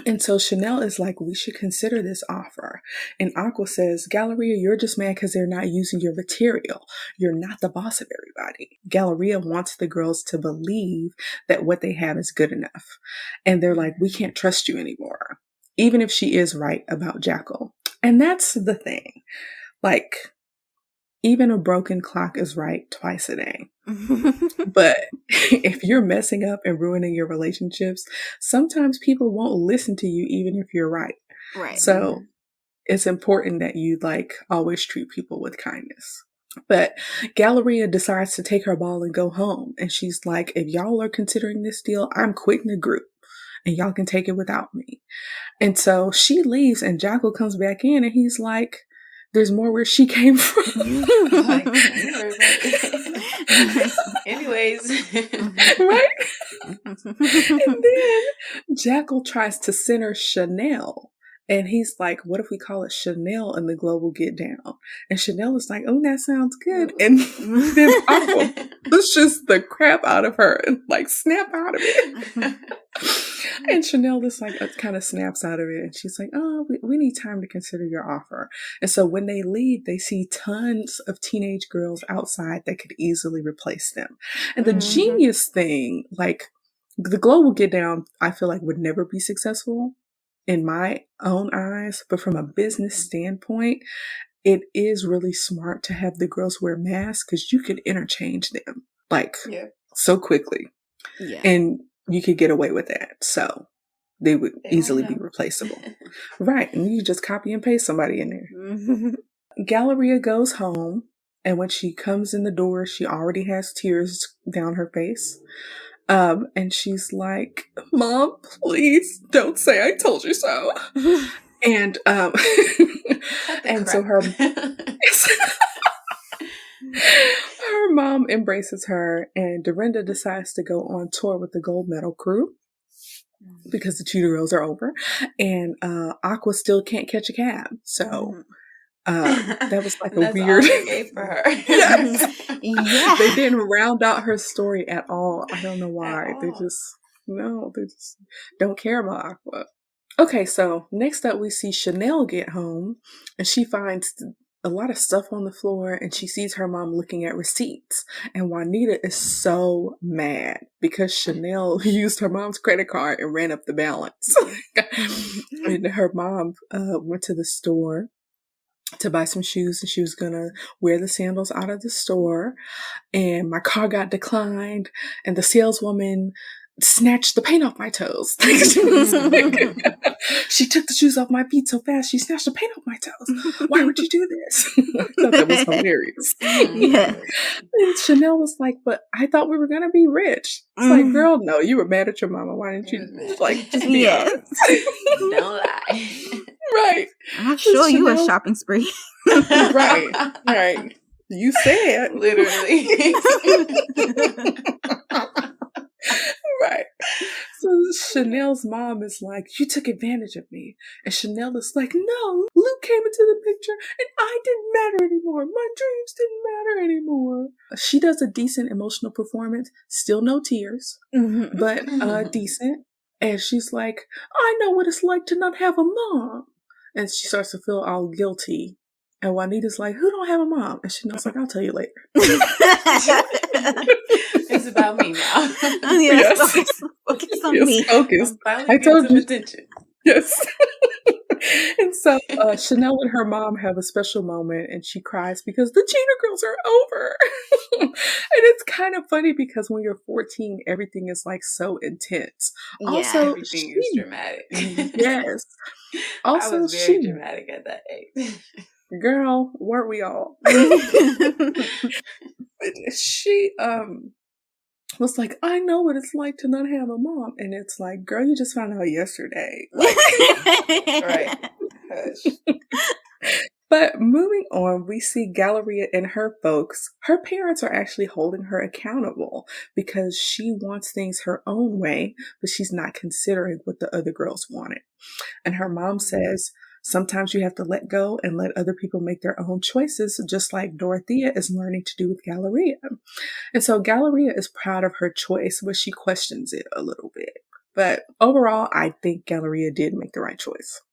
And so Chanel is like, we should consider this offer. And Aqua says, Galleria, you're just mad because they're not using your material. You're not the boss of everybody. Galleria wants the girls to believe that what they have is good enough. And they're like, we can't trust you anymore, even if she is right about Jackal. And that's the thing. Like, even a broken clock is right twice a day. But if you're messing up and ruining your relationships, sometimes people won't listen to you even if you're right. Right. So it's important that you like always treat people with kindness. But Galleria decides to take her ball and go home. And she's like, if y'all are considering this deal, I'm quitting the group and y'all can take it without me. And so she leaves and Jackal comes back in and he's like, there's more where she came from. Like, anyways. Right? And then Jackal tries to center Chanel. And he's like, what if we call it Chanel and the Global Get Down? And Chanel is like, oh, that sounds good. And then Aqua pushes the crap out of her and like snap out of it. And Chanel just like kind of snaps out of it. And she's like, oh, we need time to consider your offer. And so when they leave, they see tons of teenage girls outside that could easily replace them. And the genius thing, like the Global Get Down, I feel like would never be successful in my own eyes. But from a business standpoint, it is really smart to have the girls wear masks because you could interchange them like so quickly. Yeah. And you could get away with that. So they would easily be replaceable. Right. And you just copy and paste somebody in there. Galleria goes home. And when she comes in the door, she already has tears down her face. And she's like, Mom, please don't say I told you so. And and so her mom embraces her, and Dorinda decides to go on tour with the gold medal crew because the Cheetah Girls are over, and Aqua still can't catch a cab. So that was like a weird all they gave for her. Yes. Yeah. They didn't round out her story at all. I don't know why. They just don't care about Aqua. Okay, so next up we see Chanel get home, and she finds a lot of stuff on the floor, and she sees her mom looking at receipts. And Juanita is so mad because Chanel used her mom's credit card and ran up the balance. And her mom went to the store to buy some shoes, and she was gonna wear the sandals out of the store, and my car got declined, and the saleswoman snatched the paint off my toes. She took the shoes off my feet so fast she snatched the paint off my toes. Why would you do this? I thought that was hilarious. Yeah. And Chanel was like, but I thought we were gonna be rich. It's like, girl, no, you were mad at your mama. Why didn't you like just be honest? Don't lie. Right. I'm sure you a shopping spree. Right. You said literally. Right. So Chanel's mom is like, you took advantage of me. And Chanel is like, no, Luke came into the picture and I didn't matter anymore. My dreams didn't matter anymore. She does a decent emotional performance. Still no tears, but decent. And she's like, I know what it's like to not have a mom. And she starts to feel all guilty. And Juanita's like, who don't have a mom? And Chanel's like, I'll tell you later. It's about me now. Yes. Focus on me. Focus. I told you. Attention. Yes. And so Chanel and her mom have a special moment and she cries because the Cheetah Girls are over. And it's kind of funny because when you're 14, everything is like so intense. Yeah, also, everything is dramatic. Yes. Also, I was very dramatic at that age. Girl, weren't we all? She was like, I know what it's like to not have a mom. And it's like, girl, you just found out yesterday. Like, right. Hush. But moving on, we see Galleria and her folks. Her parents are actually holding her accountable because she wants things her own way, but she's not considering what the other girls wanted. And her mom says, sometimes you have to let go and let other people make their own choices, just like Dorothea is learning to do with Galleria. And so Galleria is proud of her choice, but she questions it a little bit. But overall, I think Galleria did make the right choice.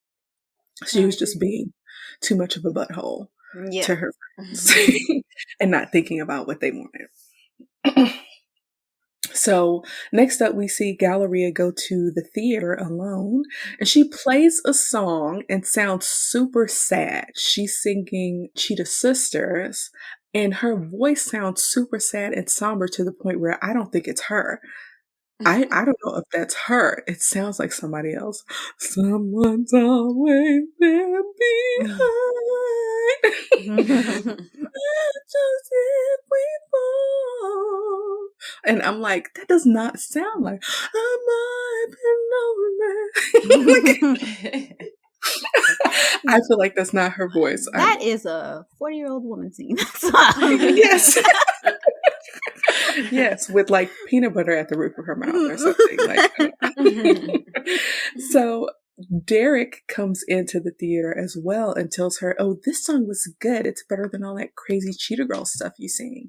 She was just being too much of a butthole to her friends and not thinking about what they wanted. So next up, we see Galleria go to the theater alone and she plays a song and sounds super sad. She's singing Cheetah Sisters and her voice sounds super sad and somber to the point where I don't think it's her. I don't know if that's her. It sounds like somebody else. Someone's always there behind. Just if we fall. And I'm like, that does not sound like I might be lonely. I feel like that's not her voice. That is a 40-year-old woman singing that song. Yes. Yes, with like peanut butter at the roof of her mouth or something like that. So Derek comes into the theater as well and tells her, oh, this song was good. It's better than all that crazy Cheetah Girl stuff you sing.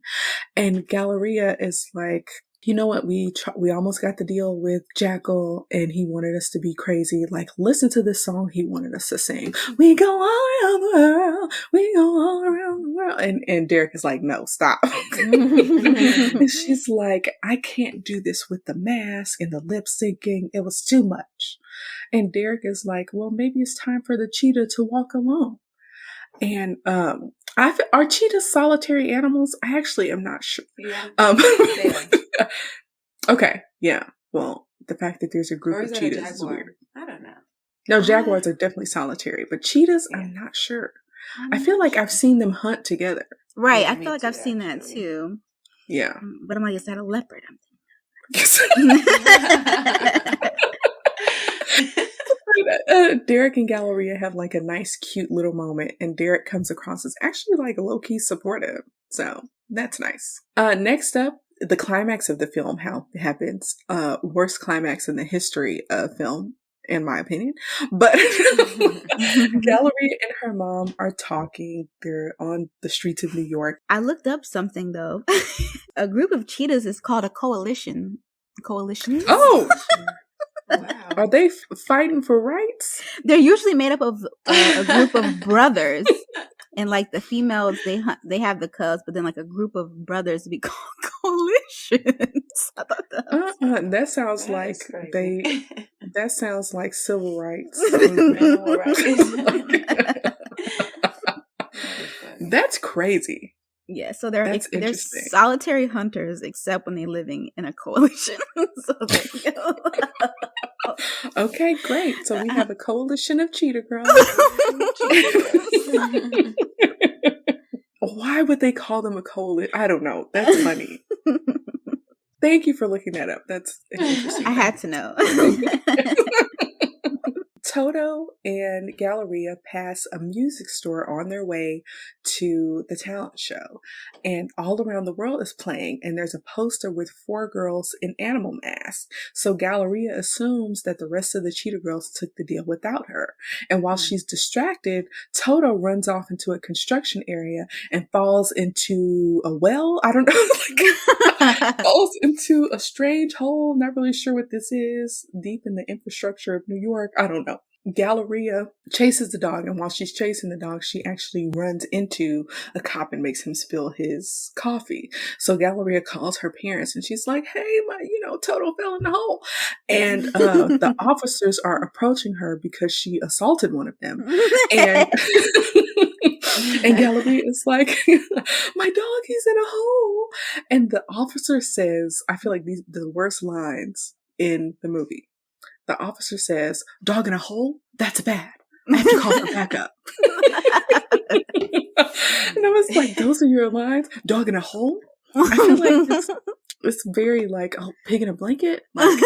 And Galleria is like, you know what? We almost got the deal with Jackal and he wanted us to be crazy. Like, listen to this song he wanted us to sing. We go all around the world. We go all around the world. And Derek is like, no, stop. And she's like, I can't do this with the mask and the lip syncing. It was too much. And Derek is like, well, maybe it's time for the cheetah to walk alone. And are cheetahs solitary animals? I actually am not sure. Yeah. Okay, yeah. Well, the fact that there's a group of cheetahs is weird. I don't know. No, jaguars are definitely solitary, but cheetahs, yeah. I'm not sure. I feel like I've seen them hunt together. Right, I feel like I've seen that too. Yeah. But I'm like, is that a leopard? Derek and Galleria have like a nice, cute little moment, and Derek comes across as actually like low-key supportive. So that's nice. Next up, the climax of the film happens. Worst climax in the history of film, in my opinion. But Galleria and her mom are talking. They're on the streets of New York. I looked up something though. A group of cheetahs is called a coalition. Coalition? Oh! Wow. Are they fighting for rights? They're usually made up of a group of brothers, and like the females, they have the cubs, but then like a group of brothers be called coalitions. I thought that sounds like crazy. That sounds like civil rights. That's crazy. Yeah, so they're solitary hunters, except when they're living in a coalition. So there you go. Okay, great. So we have a coalition of Cheetah Girls. Why would they call them a coalition? I don't know. That's funny. Thank you for looking that up. That's interesting. I had to know. Toto and Galleria pass a music store on their way to the talent show, and All Around the World is playing, and there's a poster with 4 girls in animal masks. So Galleria assumes that the rest of the Cheetah Girls took the deal without her. And while she's distracted, Toto runs off into a construction area and falls into a well. I don't know. Falls into a strange hole. Not really sure what this is. Deep in the infrastructure of New York. I don't know. Galleria chases the dog, and while she's chasing the dog, she actually runs into a cop and makes him spill his coffee. So Galleria calls her parents, and she's like, "Hey, Toto fell in the hole." And the officers are approaching her because she assaulted one of them. And and Galleria is like, "My dog, he's in a hole." And the officer says, I feel like these the worst lines in the movie. The officer says, "Dog in a hole? That's bad. I have to call for backup." And I was like, those are your lines? Dog in a hole? I feel like it's very like, oh, pig in a blanket? Like,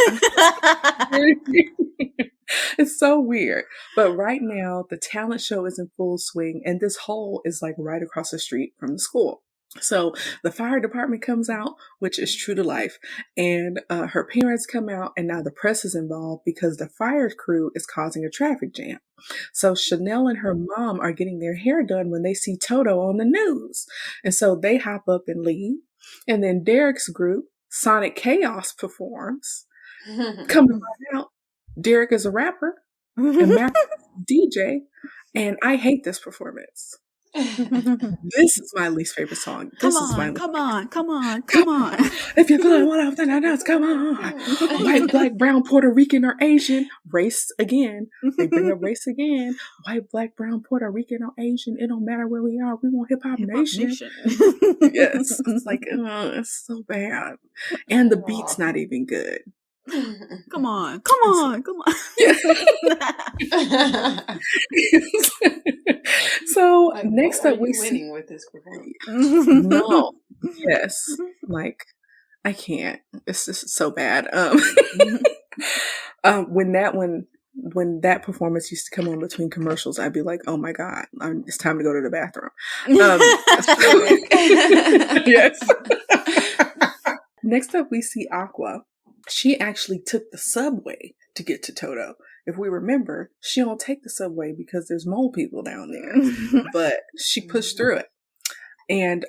it's so weird. But right now, the talent show is in full swing, and this hole is like right across the street from the school. So the fire department comes out, which is true to life, and her parents come out, and now the press is involved because the fire crew is causing a traffic jam. So Chanel and her mom are getting their hair done when they see Toto on the news. And so they hop up and leave. And then Derek's group, Sonic Chaos, performs. Come to find out, Derek is a rapper and Mac DJ, and I hate this performance. This is my least favorite song. Come on. If you're feeling one of them, come on. White, black, brown, Puerto Rican, or Asian. Race again. They bring up race again. White, black, brown, Puerto Rican, or Asian. It don't matter where we are. We want hip hop nation. Yes. It's like, it's so bad. And the beat's not even good. Come on. So like, next up, we winning with this performance. No, yes, like I can't. It's just so bad. When that performance used to come on between commercials, I'd be like, "Oh my god, it's time to go to the bathroom." Yes. Next up, we see Aqua. She actually took the subway to get to Toto. If we remember, she don't take the subway because there's mole people down there. But she pushed through it. And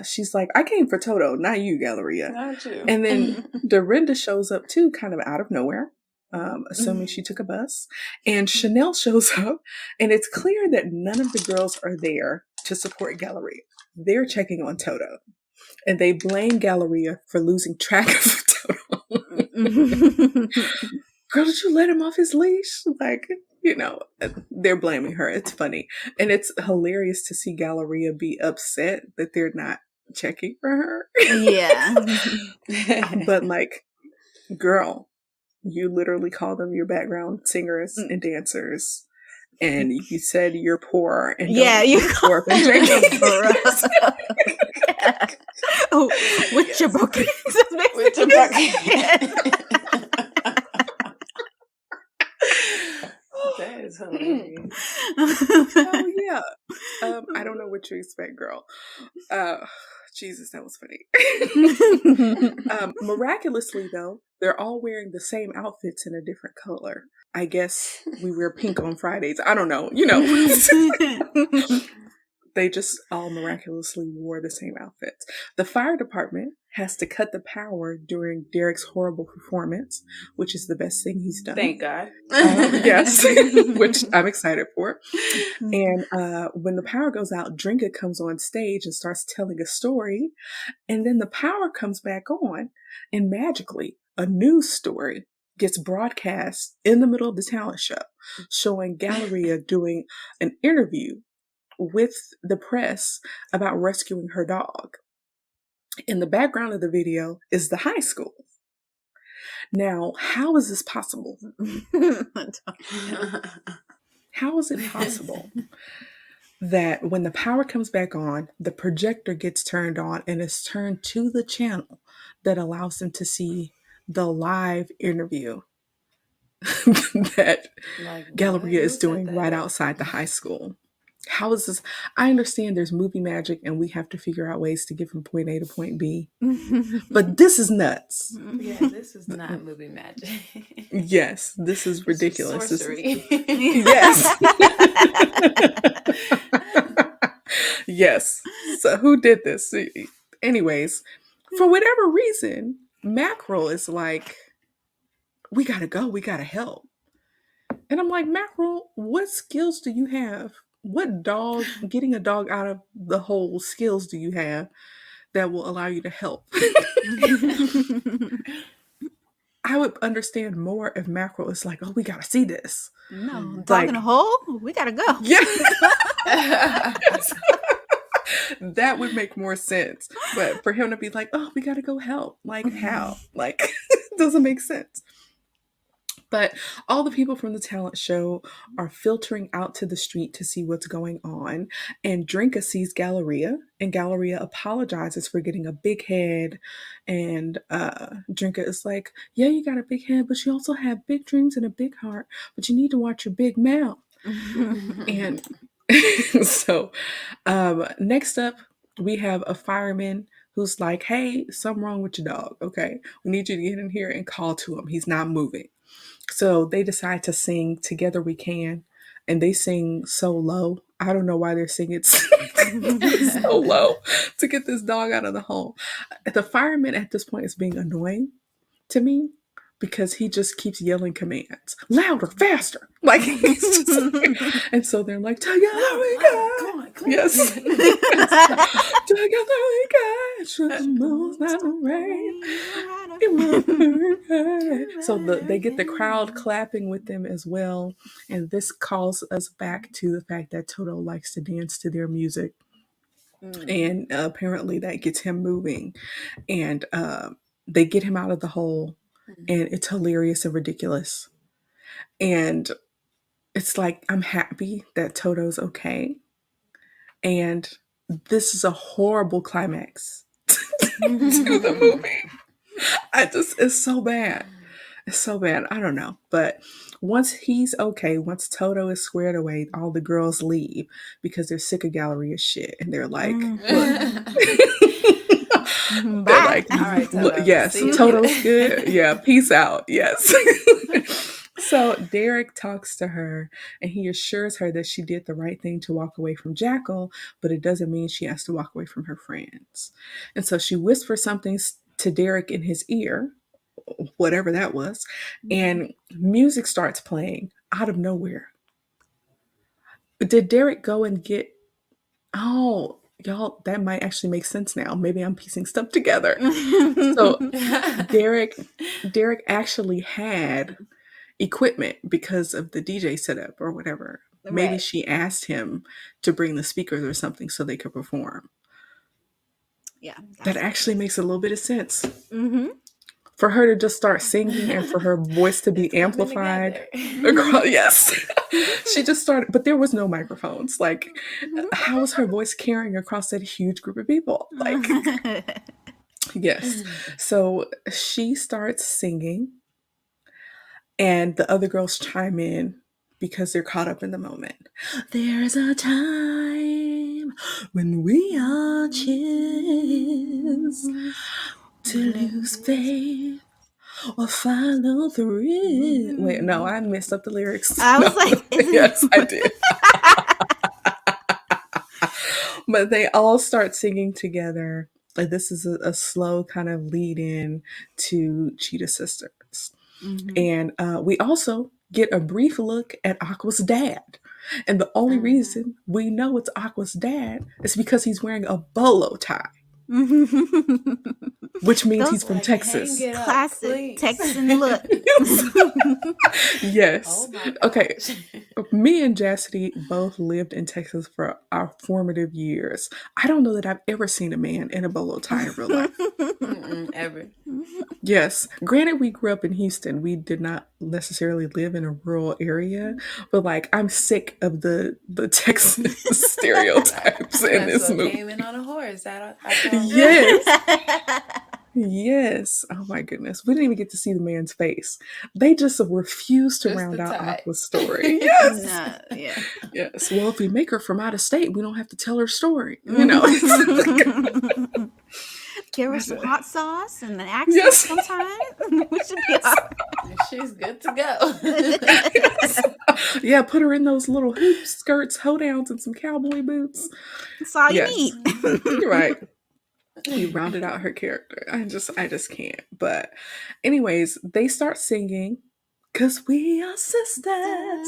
she's like, "I came for Toto, not you, Galleria." Not you. And then Dorinda shows up too, kind of out of nowhere, assuming she took a bus. And Chanel shows up, and it's clear that none of the girls are there to support Galleria. They're checking on Toto. And they blame Galleria for losing track of Toto. Girl, did you let him off his leash? Like, they're blaming her. It's funny. And it's hilarious to see Galleria be upset that they're not checking for her. Yeah. But like, girl, you literally call them your background singers and dancers. And you said you're poor. And you poor up and drinking. Oh, with your broken With your broken That is hilarious. Oh yeah. I don't know what you expect, girl. Jesus, that was funny. Miraculously though, they're all wearing the same outfits in a different color. I guess we wear pink on Fridays. I don't know. They just all miraculously wore the same outfits. The fire department has to cut the power during Derek's horrible performance, which is the best thing he's done. Thank God. Yes, which I'm excited for. And when the power goes out, Drinka comes on stage and starts telling a story. And then the power comes back on, and magically, a news story gets broadcast in the middle of the talent show, showing Galleria doing an interview with the press about rescuing her dog. In the background of the video is the high school. Now, how is this possible? How is it possible that when the power comes back on, the projector gets turned on and is turned to the channel that allows them to see the live interview? that Like, Galleria what? is Who set doing that right up? outside the high school. How is this? I understand there's movie magic and we have to figure out ways to get from point A to point B. But this is nuts. Yeah, this is not movie magic. Yes, this is This is ridiculous. This is- sorcery. yes. Yes. So who did this? Anyways, for whatever reason, Mackerel is like, we gotta go, we gotta help. And I'm like, Mackerel, what skills do you have? What dog, getting a dog out of the hole skills do you have that will allow you to help? I would understand more if Mackerel is like, oh, we gotta see this. No, dog Like- in a hole? We gotta go. Yeah. That would make more sense. But for him to be like, oh, we gotta go help. Like, how? Like, it doesn't make sense. But all the people from the talent show are filtering out to the street to see what's going on. And Drinka sees Galleria, and Galleria apologizes for getting a big head. And Drinka is like, yeah, you got a big head, but you also have big dreams and a big heart. But you need to watch your big mouth. And so next up, we have a fireman who's like, hey, something wrong with your dog. Okay, we need you to get in here and call to him. He's not moving. So they decide to sing Together We Can, and they sing so low. I don't know why they're singing so low to get this dog out of the hole. The fireman at this point is being annoying to me because he just keeps yelling commands. Louder, faster. Like, he's just and so they're like, together we go. Come on, come Yes. on. Together we go. Through the moon and the rain. So they get the crowd clapping with them as well. And this calls us back to the fact that Toto likes to dance to their music. And apparently that gets him moving. And they get him out of the hole. And it's hilarious and ridiculous. And it's like, I'm happy that Toto's okay. And this is a horrible climax to the movie. It's so bad. It's so bad. I don't know. But once he's okay, once Toto is squared away, all the girls leave because they're sick of Galleria shit. And they're like, look. They're like, All right, Toto. yes, See you Toto's later. good. Yeah, peace out. Yes. So Derek talks to her and he assures her that she did the right thing to walk away from Jackal, but it doesn't mean she has to walk away from her friends. And so she whispers something to Derek in his ear, whatever that was, and music starts playing out of nowhere. Did Derek go and get... Oh, y'all, that might actually make sense now. Maybe I'm piecing stuff together. So Derek actually had equipment because of the DJ setup or whatever. Maybe Right. she asked him to bring the speakers or something so they could perform. Yeah. That actually makes a little bit of sense. Mm-hmm. For her to just start singing and for her voice to be It's coming amplified. together. Yes. She just started, but there was no microphones. Like, how was her voice carrying across that huge group of people? Like, yes. So she starts singing, and the other girls chime in because they're caught up in the moment. There's a time when we all choose to lose faith or follow through. Wait, no, I messed up the lyrics. I was No. like, Yes, I did. But they all start singing together. Like, this is a slow kind of lead in to Cheetah Sisters. And we also get a brief look at Aqua's dad. And the only reason we know it's Aqua's dad is because he's wearing a bolo tie, which means Those he's from Like, Texas. hang it up, classic please. Texan look. Yes. Oh my Okay. gosh. Me and Chastity both lived in Texas for our formative years. I don't know that I've ever seen a man in a bolo tie in real life. Ever. Yes. Granted, we grew up in Houston. We did not necessarily live in a rural area, but like, I'm sick of the Texas stereotypes in That's this what movie. came in on a horse. Yes. Yes. Oh my goodness. We didn't even get to see the man's face. They just refused to Just round the out tie. Aqua's story. Yes. No, yeah. Yes. Well, if we make her from out of state, we don't have to tell her story. Give her some hot sauce and an accent Yes. sometime. We should be all She's good to go. Yes. Yeah, put her in those little hoop skirts, hoedowns, and some cowboy boots. That's all you Yes. need. You're right. You rounded out her character. I just can't. But anyways, they start singing, 'cause we are sisters.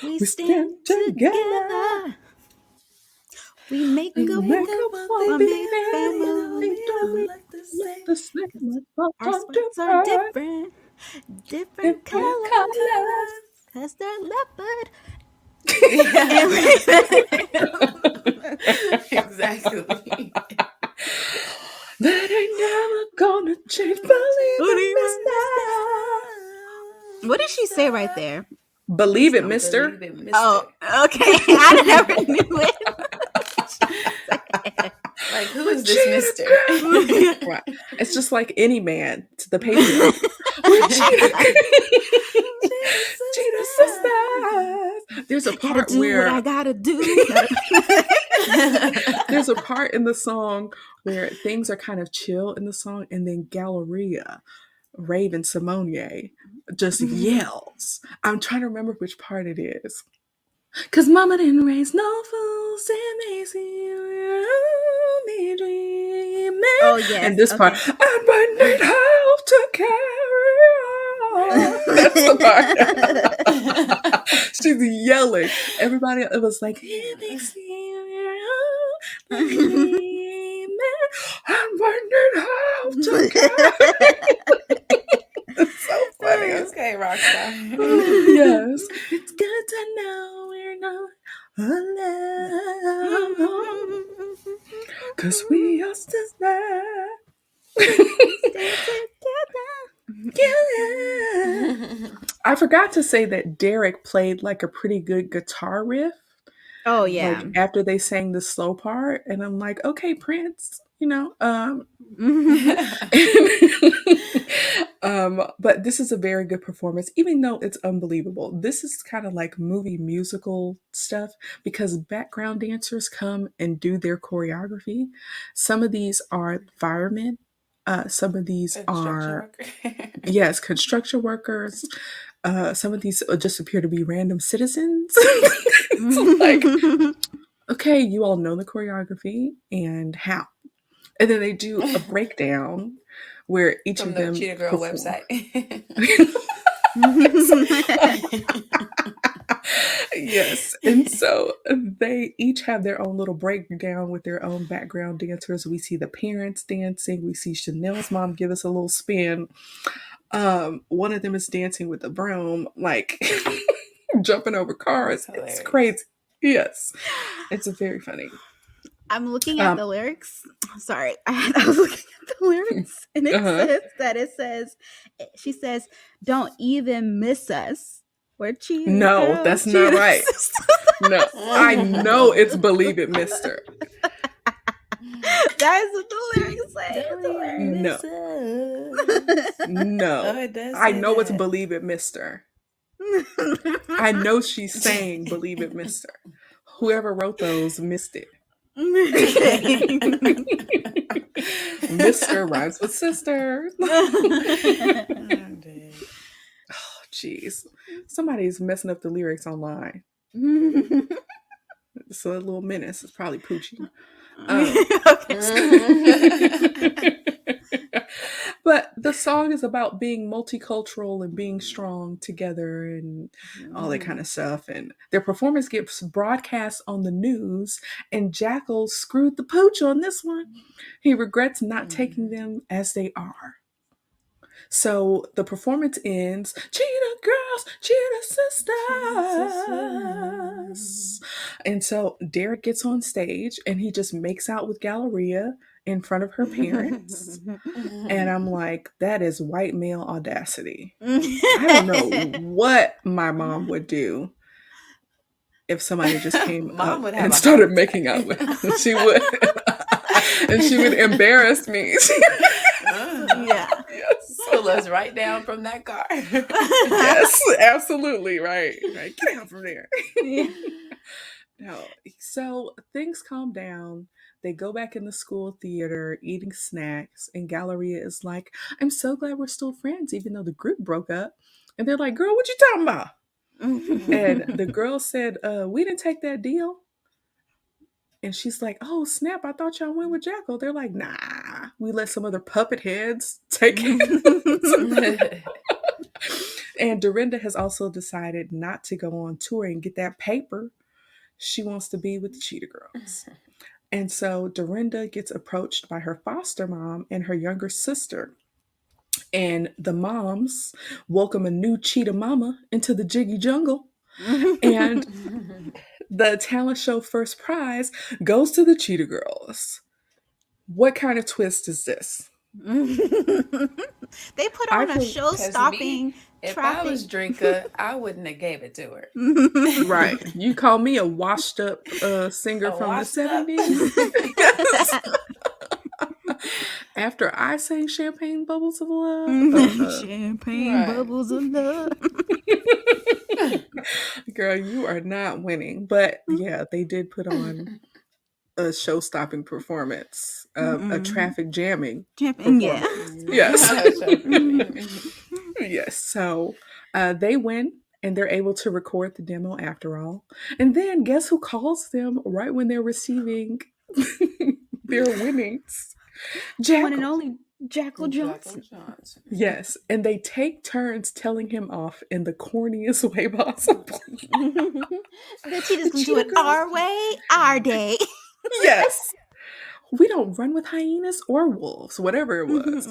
We We stand stand together. together. We make We a make one a one big big family. family. Like the Like the same, Our spots are different, different colors, colors. 'cause they're leopard. Exactly. That ain't never gonna change. Believe it, mister. What did she say right there? Believe it, mister. Believe it, mister. Oh, okay. I never knew it. Like, who is this mister? Right. It's just like any man to the patriarch. We're Cheetah sisters. There's a Gotta part do where what I gotta do. there's a part in the song where things are kind of chill in the song, and then Galleria, Raven Simone, just yells. I'm trying to remember which part it is. 'Cause mama didn't raise no fools, it makes you only dreaming. Oh, yes. And this part, I might need help to carry on. That's the part. She's yelling. Everybody, it was like, it makes you only dreaming. I might need help to carry on. It's so funny. Okay, Rockstar. Yes. It's good to know we're not alone. 'Cause we are sisters. I forgot to say that Derek played like a pretty good guitar riff. Oh, yeah. Like after they sang the slow part, and I'm like, okay, Prince, but this is a very good performance, even though it's unbelievable. This is kind of like movie musical stuff because background dancers come and do their choreography. Some of these are firemen. Some of these are yes, construction workers. Some of these just appear to be random citizens. It's like, okay, you all know the choreography and how. And then they do a breakdown where each From of the them Cheetah Girl perform. website. Yes. And so they each have their own little breakdown with their own background dancers. We see the parents dancing. We see Chanel's mom give us a little spin. One of them is dancing with a broom, like jumping over cars. It's crazy. Yes. It's very funny. I'm looking at the lyrics. Sorry. I was looking at the lyrics, and it says, she says, don't even miss us. We're Cheetah No, Girls, that's Cheetah not right. sisters. No, I know it's Believe It, Mister. That is what the lyrics say. No. Oh, it does I say know it's that. Believe It, Mister. I know she's saying Believe It, Mister. Whoever wrote those missed it. Mister rhymes with sister. Oh, jeez. Somebody's messing up the lyrics online. It's a little menace. It's probably Poochie. But the song is about being multicultural and being strong together and all that kind of stuff. And their performance gets broadcast on the news, and Jackal screwed the pooch on this one. He regrets not taking them as they are. So the performance ends, Cheetah Girls, Cheetah Sisters. And so Derek gets on stage and he just makes out with Galleria in front of her parents. And I'm like, that is white male audacity. I don't know what my mom would do if somebody just came up and started making out with her. She would. And she would embarrass me. pull us right down from that car. Yes, absolutely. Right. Right. Get out from there. Yeah. No. So things calm down. They go back in the school theater eating snacks, and Galleria is like, I'm so glad we're still friends, even though the group broke up. And they're like, girl, what you talking about? And the girl said, we didn't take that deal. And she's like, oh, snap, I thought y'all went with Jackal. They're like, nah, we let some other puppet heads take it. And Dorinda has also decided not to go on tour and get that paper. She wants to be with the Cheetah Girls. And so Dorinda gets approached by her foster mom and her younger sister. And the moms welcome a new cheetah mama into the jiggy jungle. And the talent show first prize goes to the Cheetah Girls. What kind of twist is this? They put on a show-stopping if traffic. I was Drinker, I wouldn't have gave it to her. Right. You call me a washed up singer from the 70s? After I sang Champagne Bubbles of Love? Champagne Bubbles of Love. Girl, you are not winning. But yeah, they did put on a show-stopping performance, a traffic jamming performance. Yeah. Yes. Yes. So they win, and they're able to record the demo after all. And then guess who calls them right when they're receiving their winnings? Jackal. One and only Jackal Johnson. Yes, and they take turns telling him off in the corniest way possible. The cheetahs can do it our way, our day. Yes. We don't run with hyenas or wolves, whatever it was.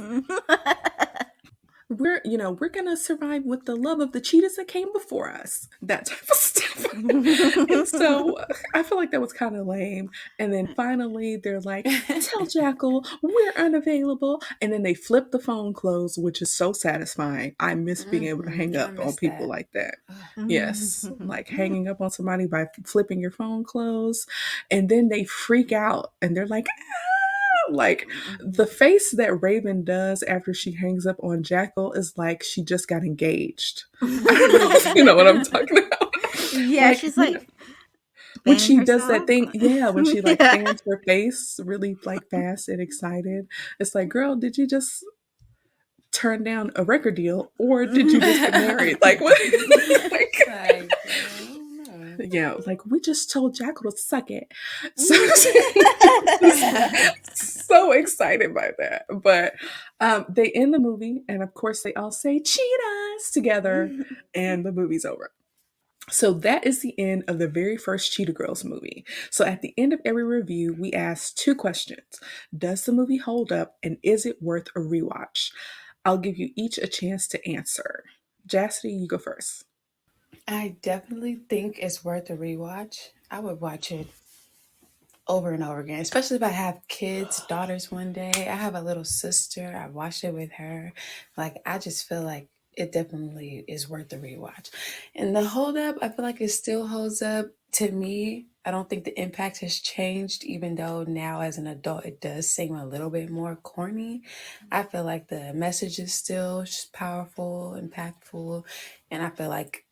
We're gonna survive with the love of the cheetahs that came before us. That type of stuff. And so I feel like that was kind of lame. And then finally they're like, tell Jackal we're unavailable. And then they flip the phone closed, which is so satisfying. I miss being able to hang up on people like that. Yes. Like hanging up on somebody by flipping your phone closed. And then they freak out and they're like, like the face that Raven does after she hangs up on Jackal is like she just got engaged. I don't know if you know what I'm talking about. Yeah, like, she's like when she does that thing, when she like fans her face really like fast and excited. It's like, girl, did you just turn down a record deal or did you just get married? Like what? Yeah, like we just told Jackal to suck it. So excited by that. But they end the movie, and of course they all say cheetahs together, and the movie's over. So that is the end of the very first Cheetah Girls movie. So at the end of every review, we ask 2 questions. Does the movie hold up, and is it worth a rewatch? I'll give you each a chance to answer. Chastity, you go first. I definitely think it's worth a rewatch. I would watch it over and over again, especially if I have kids, daughters one day. I have a little sister. I watched it with her. Like, I just feel like it definitely is worth the rewatch. And the hold up, I feel like it still holds up to me. I don't think the impact has changed, even though now as an adult, it does seem a little bit more corny. I feel like the message is still powerful, impactful. And I feel like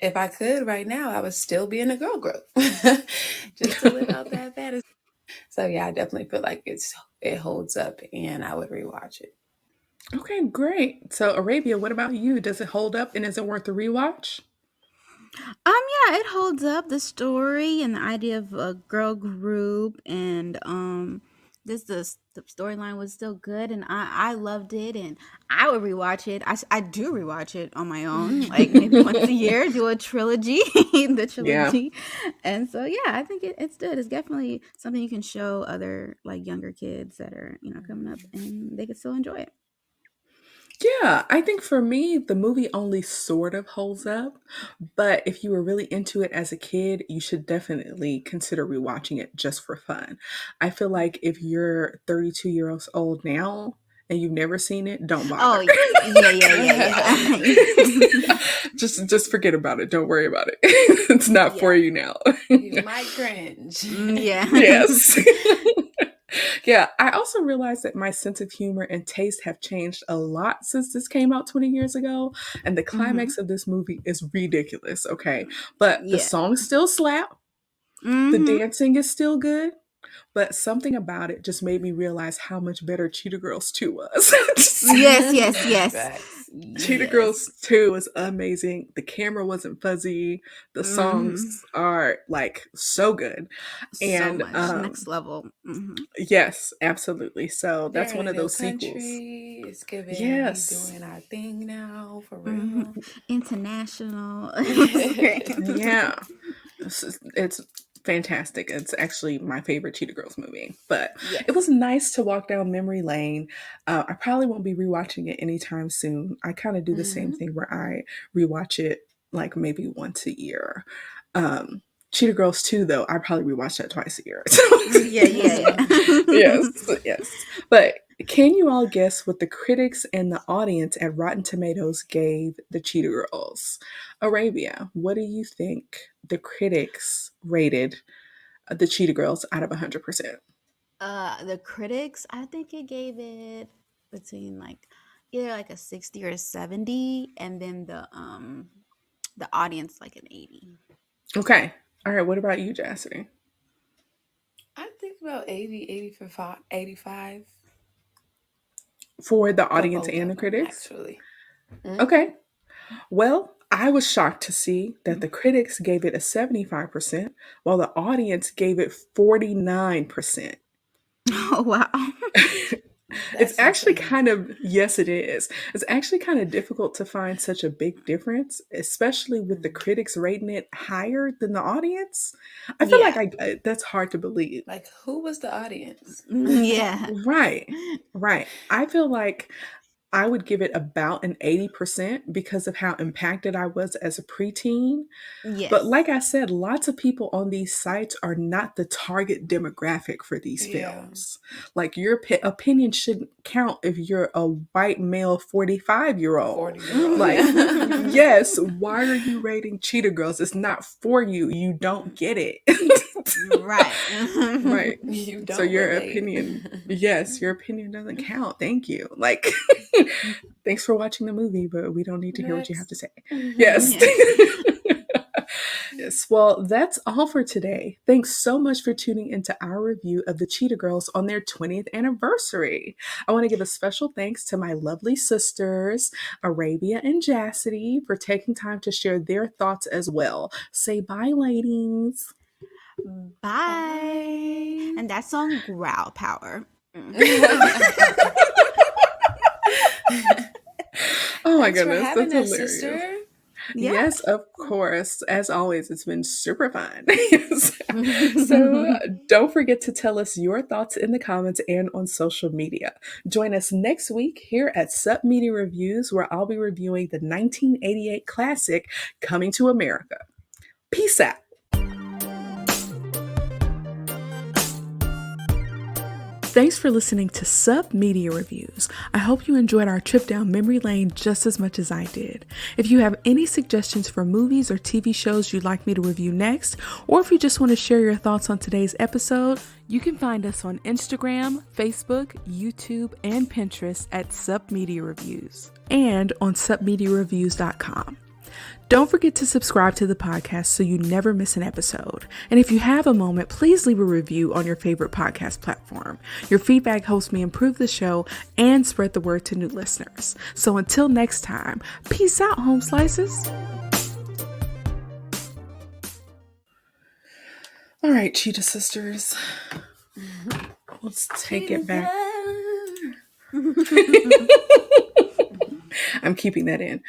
if I could right now, I would still be in a girl group just to live out that fantasy. So yeah, I definitely feel like it holds up and I would rewatch it. Okay, great. So Arabia, what about you? Does it hold up and is it worth a rewatch? Yeah, it holds up. The story and the idea of a girl group and the storyline was still good and I loved it and I would rewatch it. I do rewatch it on my own, like maybe once a year, do a trilogy, And so yeah, I think it's good. It's definitely something you can show other like younger kids that are coming up and they can still enjoy it. Yeah, I think for me, the movie only sort of holds up. But if you were really into it as a kid, you should definitely consider rewatching it just for fun. I feel like if you're 32 years old now and you've never seen it, don't bother. Yeah. Just forget about it. Don't worry about it. It's not for you now. You might cringe. Yeah. Yes. Yeah, I also realized that my sense of humor and taste have changed a lot since this came out 20 years ago. And the Mm-hmm. climax of this movie is ridiculous, okay? But the Yeah. songs still slap, the Mm-hmm. dancing is still good. But something about it just made me realize how much better Cheetah Girls 2 was. Yes, yes, yes. Facts. Cheetah Yes. Girls 2 was amazing. The camera wasn't fuzzy. The Mm-hmm. songs are like so good. So And much. Next level. Mm-hmm. yes, absolutely. So They're that's in one a of new those sequels. country. It's giving we Yes. doing our thing now for Mm-hmm. real. International. It was great. Yeah. It's fantastic. It's actually my favorite Cheetah Girls movie. But it was Yes. nice to walk down memory lane. I probably won't be rewatching it anytime soon. I kind of do the same Hmm. thing where I rewatch it like maybe once a year. Um, Cheetah Girls 2, though, I probably rewatch that twice a year. Yeah, yeah, yeah. Yes, yes. But can you all guess what the critics and the audience at Rotten Tomatoes gave the Cheetah Girls? Arabia, what do you think the critics rated the Cheetah Girls out of 100%? The critics, I think it gave it between like either like a 60 or a 70, and then the audience like an 80. Okay. All right. What about you, Jassity? I think about 80, 85 For the for audience both and the of them, critics? actually. Hmm. Okay. Well, I was shocked to see that the critics gave it a 75%, while the audience gave it 49%. Oh wow. It's That's actually insane. kind of, yes, it is. It's actually kind of difficult to find such a big difference, especially with the Mm. critics rating it higher than the audience. I feel like Yeah. that's hard to believe. Like, who was the audience? Yeah. Right, right. I feel like I would give it about an 80% because of how impacted I was as a preteen. But Yes. like I said, lots of people on these sites are not the target demographic for these Yeah. films. Like your opinion shouldn't count if you're a white male 45-year-old. 40-year-old. Like, Yeah. yes, why are you rating Cheetah Girls? It's not for you. You don't get it. Right. Right. You So don't your relate. opinion, yes, your opinion doesn't count. Thank you. Like, thanks for watching the movie, but we don't need to hear what you have to Next. say. Yes. Yeah. Yes. Well, that's all for today. Thanks so much for tuning into our review of the Cheetah Girls on their 20th anniversary. I want to give a special thanks to my lovely sisters, Arabia and Jassity, for taking time to share their thoughts as well. Say bye, ladies. Bye. And that's on Growl Power. Oh my Thanks for goodness, having that's us, hilarious. sister. Yeah. Yes, of course. As always, it's been super fun. Yes. So don't forget to tell us your thoughts in the comments and on social media. Join us next week here at Sup Media Reviews, where I'll be reviewing the 1988 classic Coming to America. Peace out. Thanks for listening to Sup Media Reviews. I hope you enjoyed our trip down memory lane just as much as I did. If you have any suggestions for movies or TV shows you'd like me to review next, or if you just want to share your thoughts on today's episode, you can find us on Instagram, Facebook, YouTube, and Pinterest at Sup Media Reviews, and on supmediareviews.com. Don't forget to subscribe to the podcast so you never miss an episode. And if you have a moment, please leave a review on your favorite podcast platform. Your feedback helps me improve the show and spread the word to new listeners. So until next time, peace out, home slices. All right, Cheetah sisters. Let's take it back. I'm keeping that in.